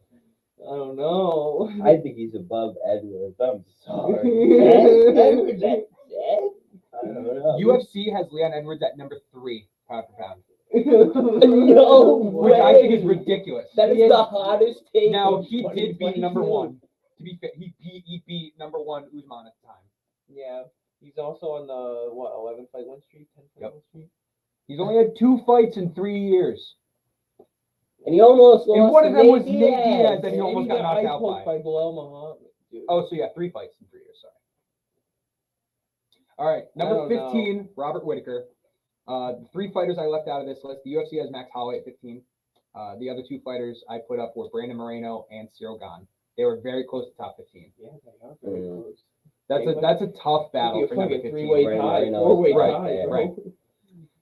I don't know. I think he's above Edwards. I'm sorry. Edwards at 10? I don't know. UFC has Leon Edwards at number 3 pound for pound, No which I think is ridiculous. That is the hottest take. Now of he did beat 2022. number 1. To be fair, he beat number 1 Usman at the time. Yeah, he's also on the 11 fight win streak, 10 fight Yep. win streak. He's only had 2 fights in 3 years. And he almost lost. And one of to them was Nate Nate Diaz Diaz. that he And almost he got knocked out eye-poked by. by Bilal Muhammad, dude. Oh, so yeah, 3 fights in 3 years. Sorry. All right, number I don't 15, Robert Whitaker. The 3 fighters I left out of this list. The UFC has Max Holloway at 15. The other 2 fighters I put up were Brandon Moreno and Cyril Gane. They were very close to top 15. Yeah, they are very close. That's a tough battle It'd for be a number fucking 15. three-way Brandon tie, Moreno is four-way right tie, there, bro. right.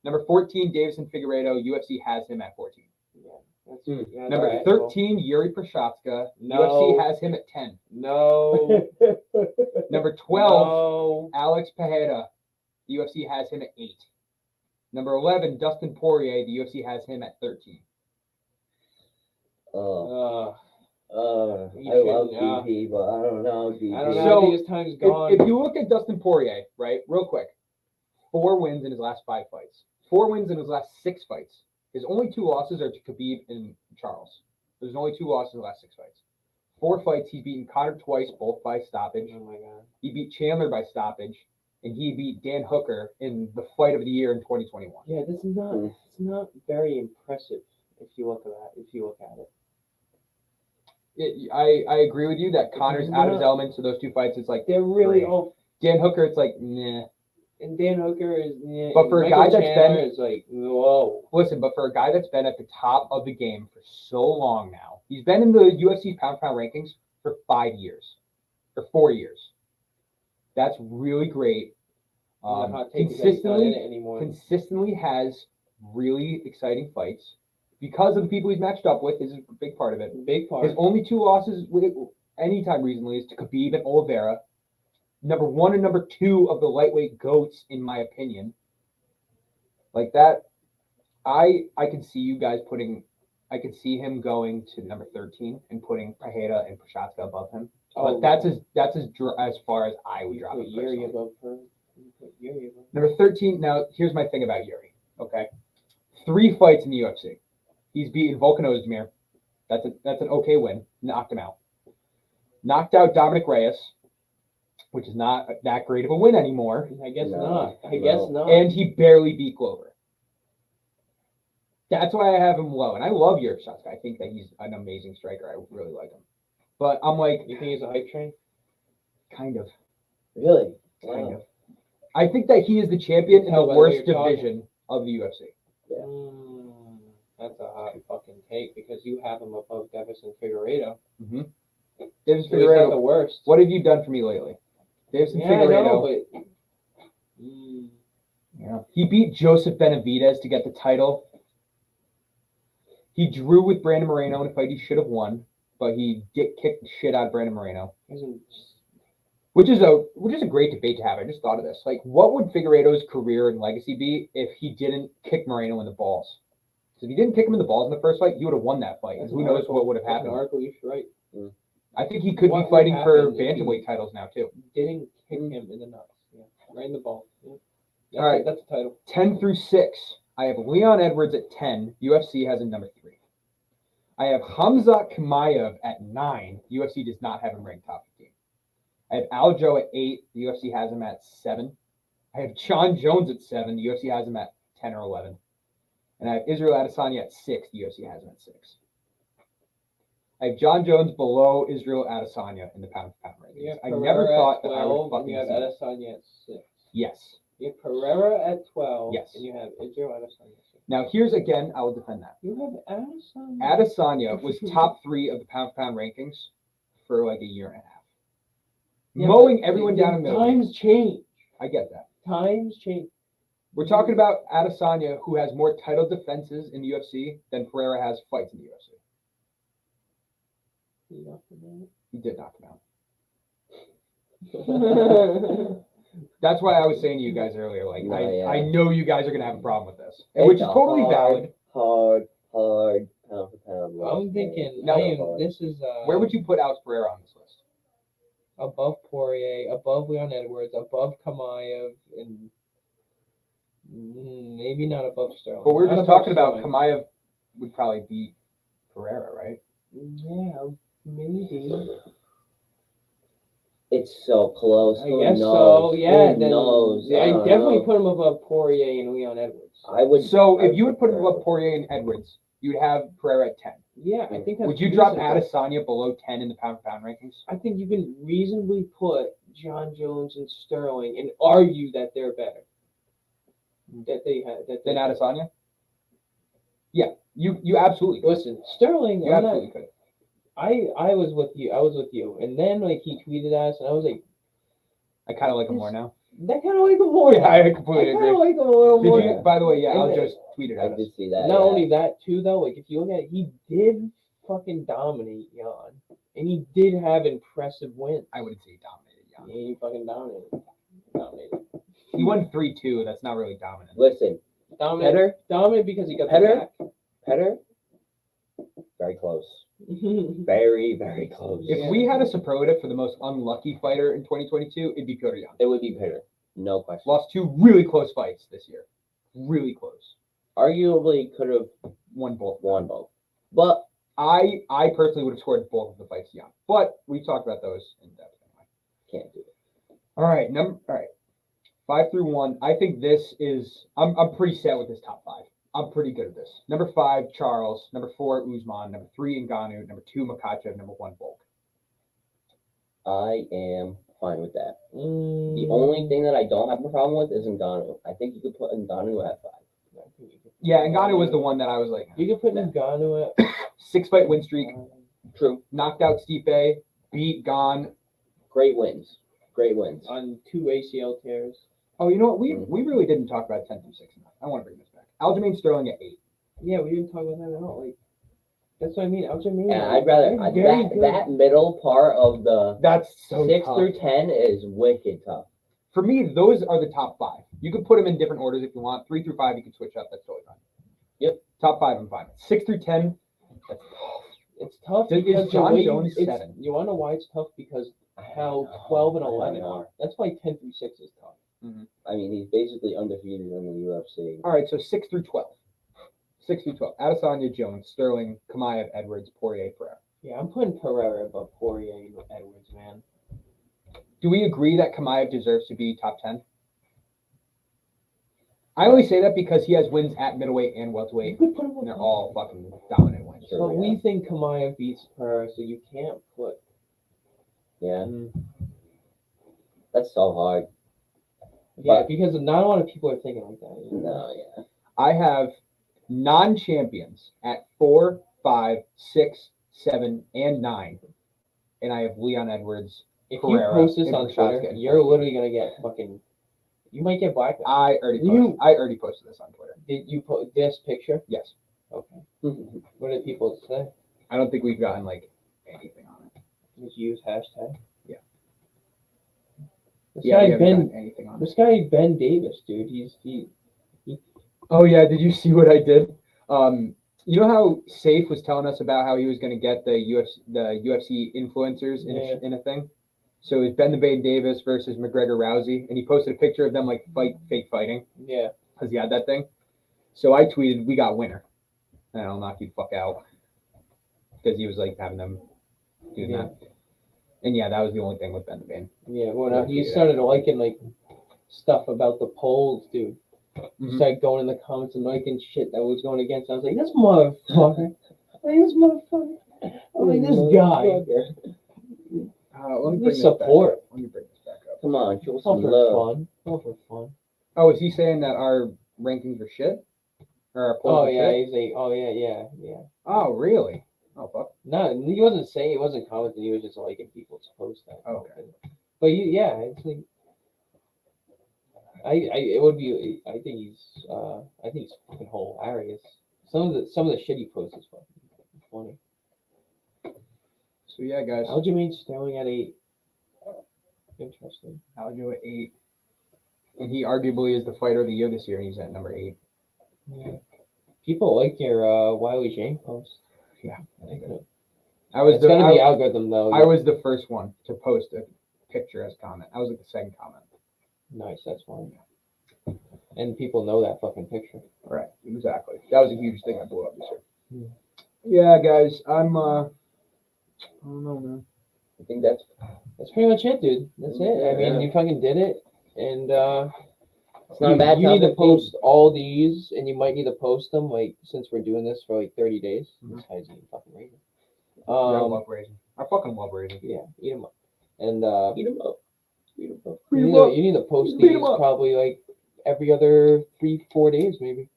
Number 14, Davison Figueiredo. UFC has him at 14. Yeah, that's Number alright, 13, Yuri Prochazka. No. UFC has him at 10. No. Number 12, No. Alex Pereira. The UFC has him at 8. Number 11, Dustin Poirier. The UFC has him at 13. Oh, He I love shouldn't, DP, but I don't know DP. I don't know. So, I think his time's gone. If you look at Dustin Poirier, right, real quick, 4 wins in his last 5 fights. 4 wins in his last 6 fights. His only 2 losses are to Khabib and Charles. There's only 2 losses in the last 6 fights. 4 fights, he's beaten Conor twice, both by stoppage. Oh my god. He beat Chandler by stoppage, and he beat Dan Hooker in the fight of the year in 2021. Yeah, this is not. It's not very impressive if you look at that. If you look at it. I agree with you that Conor's out of his element, so those 2 fights, it's like They're really great. all. Dan Hooker, it's like, nah. And Dan Hooker is. Yeah, But for a Michael guy that's Chandler been- is like, whoa. Listen, but for a guy that's been at the top of the game for so long now, he's been in the UFC pound-for-pound rankings for 5 years, or 4 years. That's really great. The hot take is that he's not in it anymore. Consistently has really exciting fights because of the people he's matched up with. Is a big part of it. Big part. His only 2 losses with it anytime recently is to Khabib and Oliveira. Number 1 and number 2 of the lightweight goats, in my opinion. Like that, I could see you guys putting. I could see him going to number 13 and putting Pereira and Prochazka above him. Oh, But that's as far as I would drop put him. Yuri personally. above her. Put Yuri above. Number 13. Now, here's my thing about Yuri. Okay, 3 fights in the UFC. He's beaten Volkan Ozdemir. That's an okay win. Knocked him out. Knocked out Dominic Reyes, which is not that great of a win anymore. I guess No, not. I no. guess not. And he barely beat Glover. That's why I have him low. And I love Yuri Prochazka. I think that he's an amazing striker. I really like him. But I'm like, You think he's a hype train? kind of. Really? Kind of. I think that he is the champion in Tell the by the way worst you're talking. division of the UFC. That's a hot fucking take because you have him above Davison Figueiredo. Davison So he's not the Figueiredo, worst. what have you done for me lately? Davison Yeah, I Figueiredo. know, but Yeah. He beat Joseph Benavidez to get the title. He drew with Brandon Moreno in a fight he should have won, but he kicked the shit out of Brandon Moreno. Which is a great debate to have. I just thought of this. Like, what would Figueiredo's career and legacy be if he didn't kick Moreno in the balls? Because if he didn't kick him in the balls in the first fight, he would have won that fight. That's Who an knows article. what would have That's an happened? article you should write. I think he could What be would fighting for happen if he- bantamweight titles now too. Didn't kick him in the nuts. Yeah, right in the ball. Yeah. All right. That's the title. 10 through 6. I have Leon Edwards at 10. UFC has him number 3. I have Hamzat Chimaev at 9. UFC does not have him ranked top 15. I have Aljo at 8. The UFC has him at 7. I have John Jones at 7. The UFC has him at 10 or 11. And I have Israel Adesanya at 6. The UFC has him at 6. I have John Jones below Israel Adesanya in the pound-for-pound rankings. Yeah, I never thought that I would and fucking you have see that. Adesanya at 6. Yes. You have Pereira at 12. Yes. And you have Israel Adesanya at 6. Now, here's again, I will defend that. You have Adesanya. Adesanya was top 3 of the pound-for-pound rankings for like a year and a half. Yeah, Mowing but everyone down in the middle. Times change. I get that. Times change. We're talking about Adesanya, who has more title defenses in the UFC than Pereira has fights in the UFC. He did knock him out. That's why I was saying to you guys earlier, like, I know you guys are going to have a problem with this, which is totally valid. Hard pound for pound. I'm thinking, Now, this is Where would you put Alex Pereira on this list? above Poirier, above Leon Edwards, above Chimaev, and maybe not above Sterling. But we're Not just above talking about Sterling. Chimaev would probably beat Pereira, right? Yeah, maybe. It's so close. I Who guess knows? so. Yeah, Who then knows? I don't definitely know. put him above Poirier and Leon Edwards. I would. So if you would put him above Poirier and Edwards, you'd have Pereira at 10. Yeah, I think that's Would you drop reasonable. Adesanya below 10 in the pound-for-pound rankings? I think you can reasonably put John Jones and Sterling and argue that they're better. That they had that Then they Adesanya? Yeah, you absolutely could. listen, Sterling. You I'm not, absolutely could. I was with you. I was with you, and then like he tweeted us, and I was like, I kind of like him more now. that kind of like him more. Yeah, I completely I kind agree. of like him a little more. Did you, by the way, yeah, And I'll then- just tweet it I at us. did see that. Not yeah. only that too, though. Like if you look at it, he did fucking dominate Jan, and he did have impressive wins. I wouldn't say he dominated, yeah. Yeah, he fucking dominated. He won 3-2. That's not really dominant. Listen, Dominant because he got Petter? the Petter, very close. back. Very, very close. If we had a superlative for the most unlucky fighter in 2022, it'd be Petr Yan. It would be Petter, no question. Lost 2 really close fights this year. Really close. Arguably could have Won both. won both, but I personally would have scored both of the fights Yan. But we talked about those in depth anyway. can't do it. All right, 5 through 1. I think this is. I'm pretty set with this top 5. I'm pretty good at this. Number 5, Charles. Number 4, Usman. Number 3, Ngannou. Number 2, Makhachev. Number 1, Volk. I am fine with that. The The only thing that I don't have a problem with is Ngannou. I think you could put Ngannou at 5. Yeah, Ngannou was the one that I was like, You could put Ngannou at 6-fight win streak, True. knocked out Stipe, beat Gon. Great wins. Great wins. on 2 ACL tears. Oh, you know what? We really didn't talk about 10 through 6 enough. I want to bring this back. Aljamain Sterling at 8. Yeah, we didn't talk about that at all. Like that's what I mean. Aljamain. Yeah, I'd rather very good. that middle part of the That's so 6 tough. through 10 is wicked tough. For me, those are the top 5. You could put them in different orders if you want. 3 through 5, you can switch up. That's totally fine. Yep. Top 5, I'm fine. 6 through 10, that's tough. It's tough Is because John the way Jones it's- 7? You want to know why it's tough? Because how 12 and 11 are. That's why 10 through 6 is tough. I mean, he's basically undefeated in the UFC. All right, so 6 through 12. 6 through 12. Adesanya, Jones, Sterling, Chimaev, Edwards, Poirier, Pereira. Yeah, I'm putting Pereira above Poirier and Edwards, man. Do we agree that Chimaev deserves to be top 10? I only say that because he has wins at middleweight and You welterweight, could put him and they're above. all fucking dominant wins. Sure. But we think Chimaev beats Pereira, so you can't put. Yeah, that's so hard. Yeah, But- because not a lot of people are thinking like that. You know? No, yeah. I have non-champions at 4, 5, 6, 7, and 9. And I have Leon Edwards. If Pereira you post this and on Rashad's Twitter, getting you're literally gonna get fucking. You might get blacklisted. I already posted this on Twitter. Did you put this picture? Yes. Okay. What did people say? I don't think we've gotten like anything on it. Did you use hashtag? Yeah. This Yeah, we guy haven't Ben. gotten anything on it. This guy Ben Davis, dude. He. Oh yeah, did you see what I did? You know how Safe was telling us about how he was going to get the UFC influencers in a thing? So it was Ben the Bane Davis versus McGregor Rousey, and he posted a picture of them like fake fighting. Yeah. Because he had that thing. So I tweeted, "We got winner," and I'll knock you the fuck out. Because he was like having them doing that. And yeah, that was the only thing with Ben the Bane. Yeah, well, he started liking like stuff about the polls, dude. He started going in the comments and liking shit that was going against. I was like, this motherfucker. This motherfucker. I'm like, this guy. Let me bring support. Let me bring this back up. Come on, show All some for love. fun. All for fun. Oh, is he saying that our rankings are shit? Or our polls are shit? He's like, oh yeah. Oh, really? Oh, fuck. No, he wasn't saying, he wasn't commenting, he was just liking people's posts. Okay. But it's like, it would be, I think he's fucking hilarious. Some of the shit he posts is fucking funny. So yeah, guys. Aljamain Sterling at 8. Interesting. Aljo at 8. And he arguably is the fighter of the year this year, and he's at number 8. Yeah. People like your Wiley Jane post. Yeah. It's It's gotta be algorithm though. I was the first one to post a picture as comment. I was like the second comment. Nice, that's fine. And people know that fucking picture. Right, exactly. That was a huge thing I blew up this year. Yeah, guys, I don't know, man. I think that's pretty much it, dude. That's it. I mean, you fucking did it, and it's not a bad you need to topic. post all these, and you might need to post them like since we're doing this for like 30 days. This guy's eating fucking raisin. I love raisin. I fucking love raisin. Yeah, eat them up, and eat them up. Eat them up. you need to post these probably like every other 3-4 days, maybe.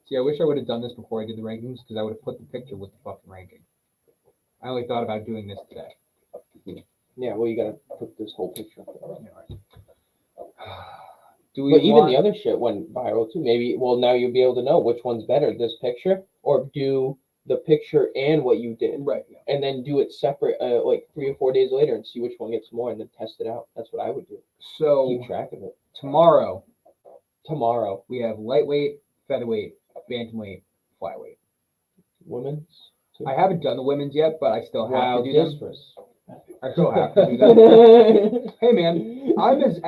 See, I wish I would have done this before I did the rankings because I would have put the picture with the fucking ranking. I only thought about doing this today. Yeah, well, you gotta put this whole picture up there. Anyway. But even the other shit went viral too. Maybe, well, now you'll be able to know which one's better, this picture, or do the picture and what you did. Right. Yeah. And then do it separate, like 3 or 4 days later and see which one gets more and then test it out. That's what I would do. So keep track of it. Tomorrow we have lightweight, featherweight, bantamweight, flyweight. Women's? I haven't done the women's yet, but I still have to do them. I still have to do that. Hey man, I'm as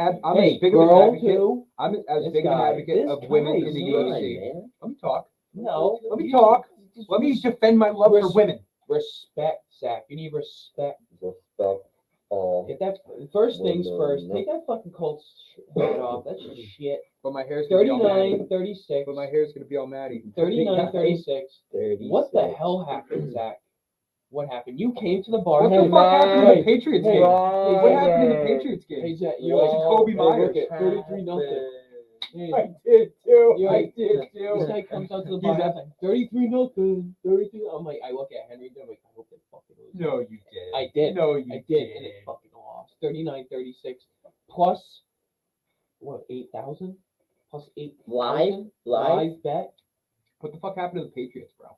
big of an advocate. Too. I'm as big of an advocate of women in the UFC. Let me talk. No. Let me talk. Let me defend my love for women. Respect, Zach. You need respect. Respect. Get that first things first. Take that fucking Colts head off. That's shit. But my hair's gonna be all 39, 36. But my hair's gonna be all matty. 39, 36. 36. What the hell happened, Zach? What happened? You came to the bar. What the fuck happened in the Patriots game? What happened in the Patriots game? Hey, Zach, You're like Kobe Myers. 33-0. I did too. I did too. This guy comes out to the bar. He's like 33-0. 33. I'm like, I look at Henry. I'm like, I hope they fucking lose. No, you did. I did. No, you I did, and it fucking lost. 39-36 plus what? 8,000 plus 8,000 live bet. What the fuck happened to the Patriots, bro?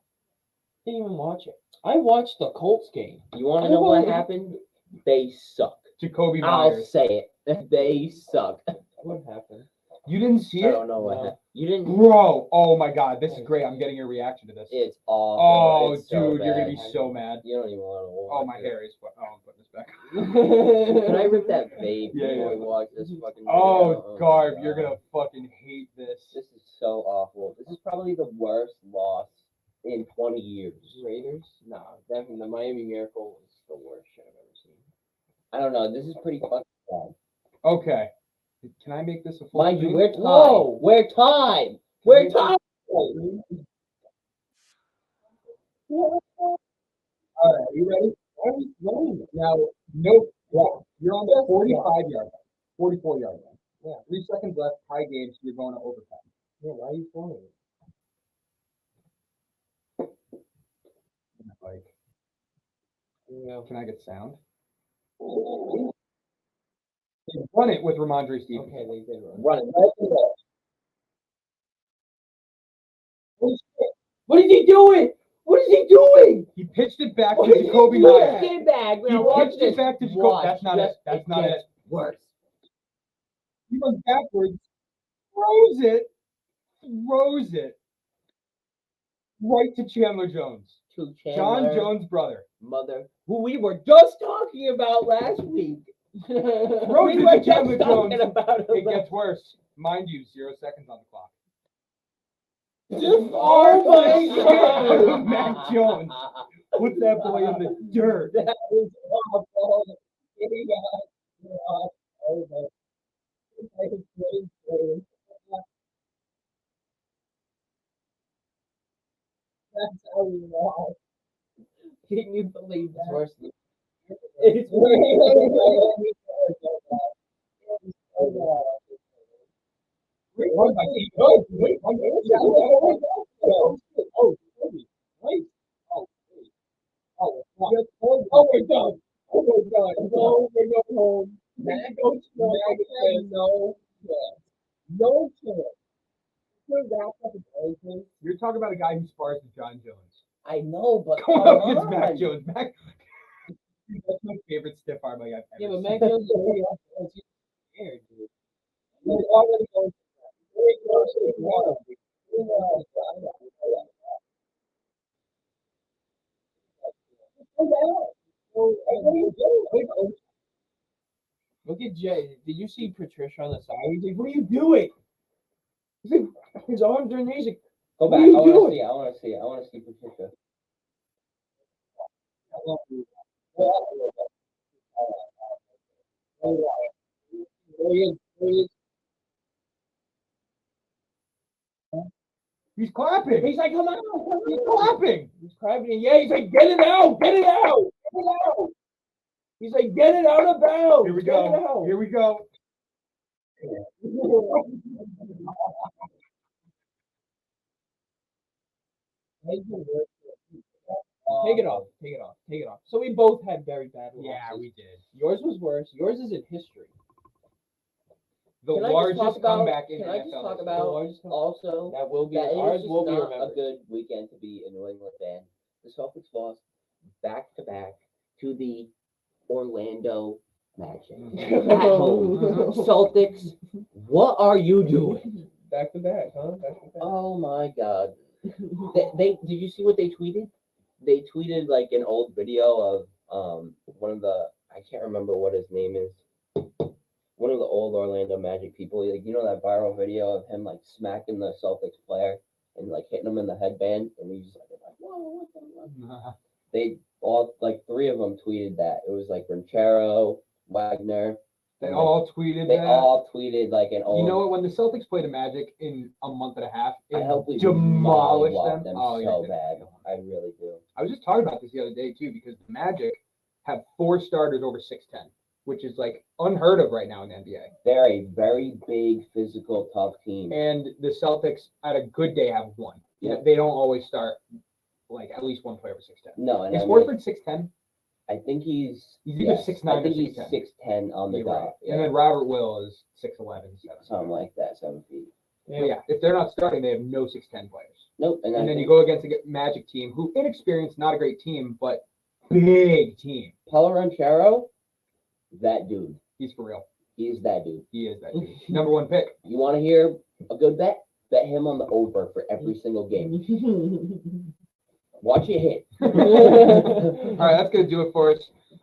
Didn't even watch it. I watched the Colts game. You want to know what happened? They suck. Jacoby Myers. I'll say it. They suck. What happened? You didn't see it? I don't know what happened. You didn't. Bro, oh my god, this is great. I'm getting your reaction to this. It's awful. Oh, It's so dude, you're gonna bad. be so mad. You don't even want to watch. Oh, my hair is. Oh, I'm putting this back. Can I rip that vape Yeah, before yeah. we watch this fucking video? Oh, my Garb, God. you're gonna fucking hate this. This is so awful. This is probably the worst loss in 20 years. Raiders? Nah, definitely the Miami Miracle is the worst shit I've ever seen. I don't know. This is pretty fucking bad. Okay. Can I make this a full Mind you, screen? we're tied. Whoa. We're tied. We're tied. All right, are you ready? Now, no, yeah, you're on the 45-yard line, 44-yard line. Yeah, 3 seconds left, tie game, so you're going to overtime. Yeah, why are you throwing it? Like, Yeah. can I get sound? They run it with Ramondre Stevenson. Okay, they did run. Run it. What is he doing? What is he doing? He pitched it back What to did he Jacoby do? Myers. Get back, He man. Watch pitched this. it back to Jacoby. Watch. That's not it. That's not it. Worse. He runs backwards, throws it, right to Chandler Jones. To John Chandler, Jones' brother. mother, who we were just talking about last week. Throws We it were to just Chandler talking Jones. about It gets worse. Mind you, 0 seconds on the clock. Oh my God. Mac Jones. Puts that boy in the dirt. That was awful. Getting out. That's how we lost. Can you believe that? It's worse than It's Oh my God! Oh my God! No, we're going home. Mac goes no chance. No chance. You're wrapped up in everything. You're talking about a guy who spars with John Jones. I know, but Going come up against on. Mac Jones. That's my favorite stiff arm I've ever Yeah, but seen. Mac Jones is really scared, dude. He's already going. Look at Jay. Did you see Patricia on the side? He's like, "What are you doing?" He's like, his arms are in there. He's like, Go What back. are you I want to doing? see. I want to see. I want to see Patricia. He's clapping. he's like, "Come on, He's clapping. He's crying. Yeah, he's like, "Get it out, get it out, get it out." He's like, "Get it out of bounds. Here we Get it go. out." Here we go. Take it off. Take it off. Take it off. So we both had very bad losses. Yeah, we did. Yours was worse. Yours is in history. The Can I just largest talk about- comeback in Can I just NFL talk history. The about largest also That will be that ours. it is Will be just not a remembered. good weekend to be a New England fan. The Celtics lost back to back to the Orlando Magic at home. Celtics, what are you doing? Back to back, huh? Back to back. Oh my God! They did you see what they tweeted? They tweeted like an old video of one of the I can't remember what his name is. One of the old Orlando Magic people, like that viral video of him like smacking the Celtics player and like hitting him in the headband, and he's just like, whoa, what the fuck? They all like three of them tweeted that. It was like Ranchero, Wagner. They and all tweeted they that. all tweeted like an old. You know what? When the Celtics played the Magic in a month and a half, I it hope we demolished mollywop them. so you're bad. kidding. I really do. I was just talking about this the other day too, because the Magic have 4 starters over 6'10", which is like unheard of right now in the NBA. They're a very big, physical, tough team. And the Celtics, at a good day, have 1. Yeah. They don't always start like at least one player over 6'10". No, and Is I mean, Horford 6'10"? I think he's either 6'9" I or think he's 6'10". 6'10" on the You're right. dot. Yeah. And then Robert Will is 6'11", 7. Something like that, 7 feet. But yeah, if they're not starting, they have no 6'10" players. Nope. And then you go against a Magic team who, inexperienced, not a great team, but big team. Paulo Ranchero, that dude. He's for real. He's that dude. He is that dude. Number 1 pick. You want to hear a good bet? Bet him on the over for every single game. Watch it hit. All right, that's going to do it for us.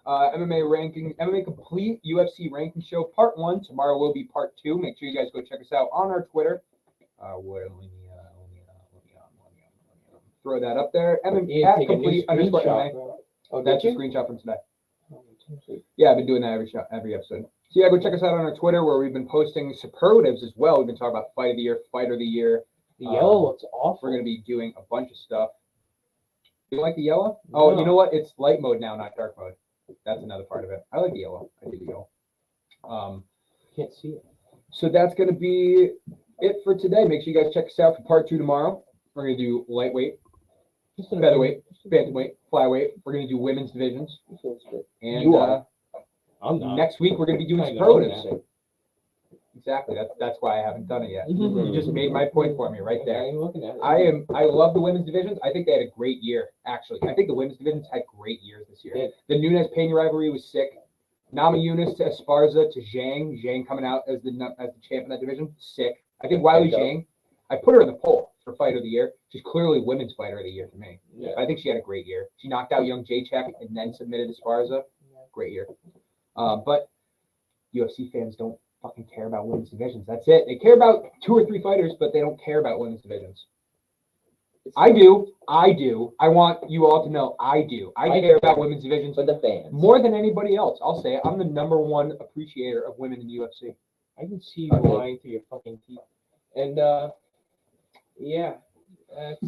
MMA Complete UFC Ranking Show Part 1. Tomorrow will be Part 2. Make sure you guys go check us out on our Twitter. Throw that up there. Yeah, At take a new Complete _ screenshot, MMA. bro. Oh, That's a did you? screenshot from today. Oh, sweet. Yeah, I've been doing that every episode. So yeah, go check us out on our Twitter where we've been posting superlatives as well. We've been talking about fight of the year, fighter of the year. The yellow looks awful. We're going to be doing a bunch of stuff. You like the yellow? Oh, No. you know what? It's light mode now, not dark mode. That's another part of it. I like the yellow. I do the yellow. Can't see it. So that's going to be it for today. Make sure you guys check us out for Part 2 tomorrow. We're going to do lightweight, featherweight, bantamweight, flyweight. We're going to do women's divisions. And You are. I'm not. next week we're going to be doing I know superlatives. that. Exactly. That's why I haven't done it yet. Mhm. You just made my point for me right there. I'm looking at it. I love the women's divisions. I think they had a great year, actually. I think the women's divisions had great years this year. Yeah. The Nunes-Pena rivalry was sick. Nama Yunus to Esparza to Zhang. Zhang coming out as the champ in that division. Sick. I think Wiley Picked up. Zhang, I put her in the poll. for Fighter of the Year. She's clearly Women's Fighter of the Year for me. Yeah. I think she had a great year. She knocked out young Jacek and then submitted Esparza. Great year. But UFC fans don't fucking care about women's divisions. That's it. They care about 2 or 3 fighters, but they don't care about women's divisions. I do. I want you all to know I do. I care about women's divisions For the fans. more than anybody else. I'll say it. I'm the #1 appreciator of women in UFC. I can see you Okay. lying through your fucking teeth. And yeah, that's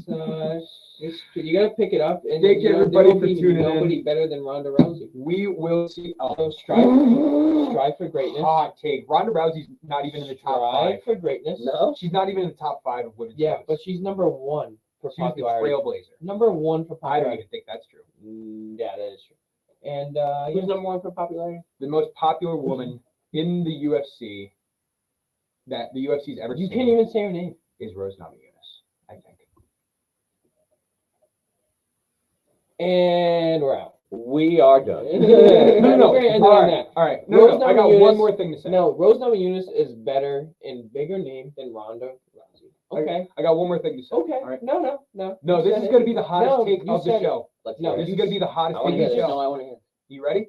you gotta pick it up. And Thank you, know, there everybody, will for be tuning in. nobody better than Ronda Rousey. We will see. So strive for greatness. Hot take. Ronda Rousey's not even in the top 5. Strive for greatness. No? She's not even in the top 5 of women's. Yeah, fights. but she's #1 for She's the popularity. trailblazer. #1 for I don't popularity. even think that's true. Yeah, that is true. And Who's #1 for popularity? The most popular woman in the UFC that the UFC's ever you seen can't even say her name. is Rose Namajunas, I think. And we're out. We are done. No. We're ending All on right. that. All right. No. Rose I got Namajunas- one more thing to say. No, Rose Namajunas is better in bigger name than Ronda Rousey. Okay. I got one more thing to say. Okay. All right. No. No, You this said is it. going to be the hottest No, take you of the said it. show. Let's No, hear This it. is going to be the hottest I want take to of hear the this. show. No, I want to hear. You ready?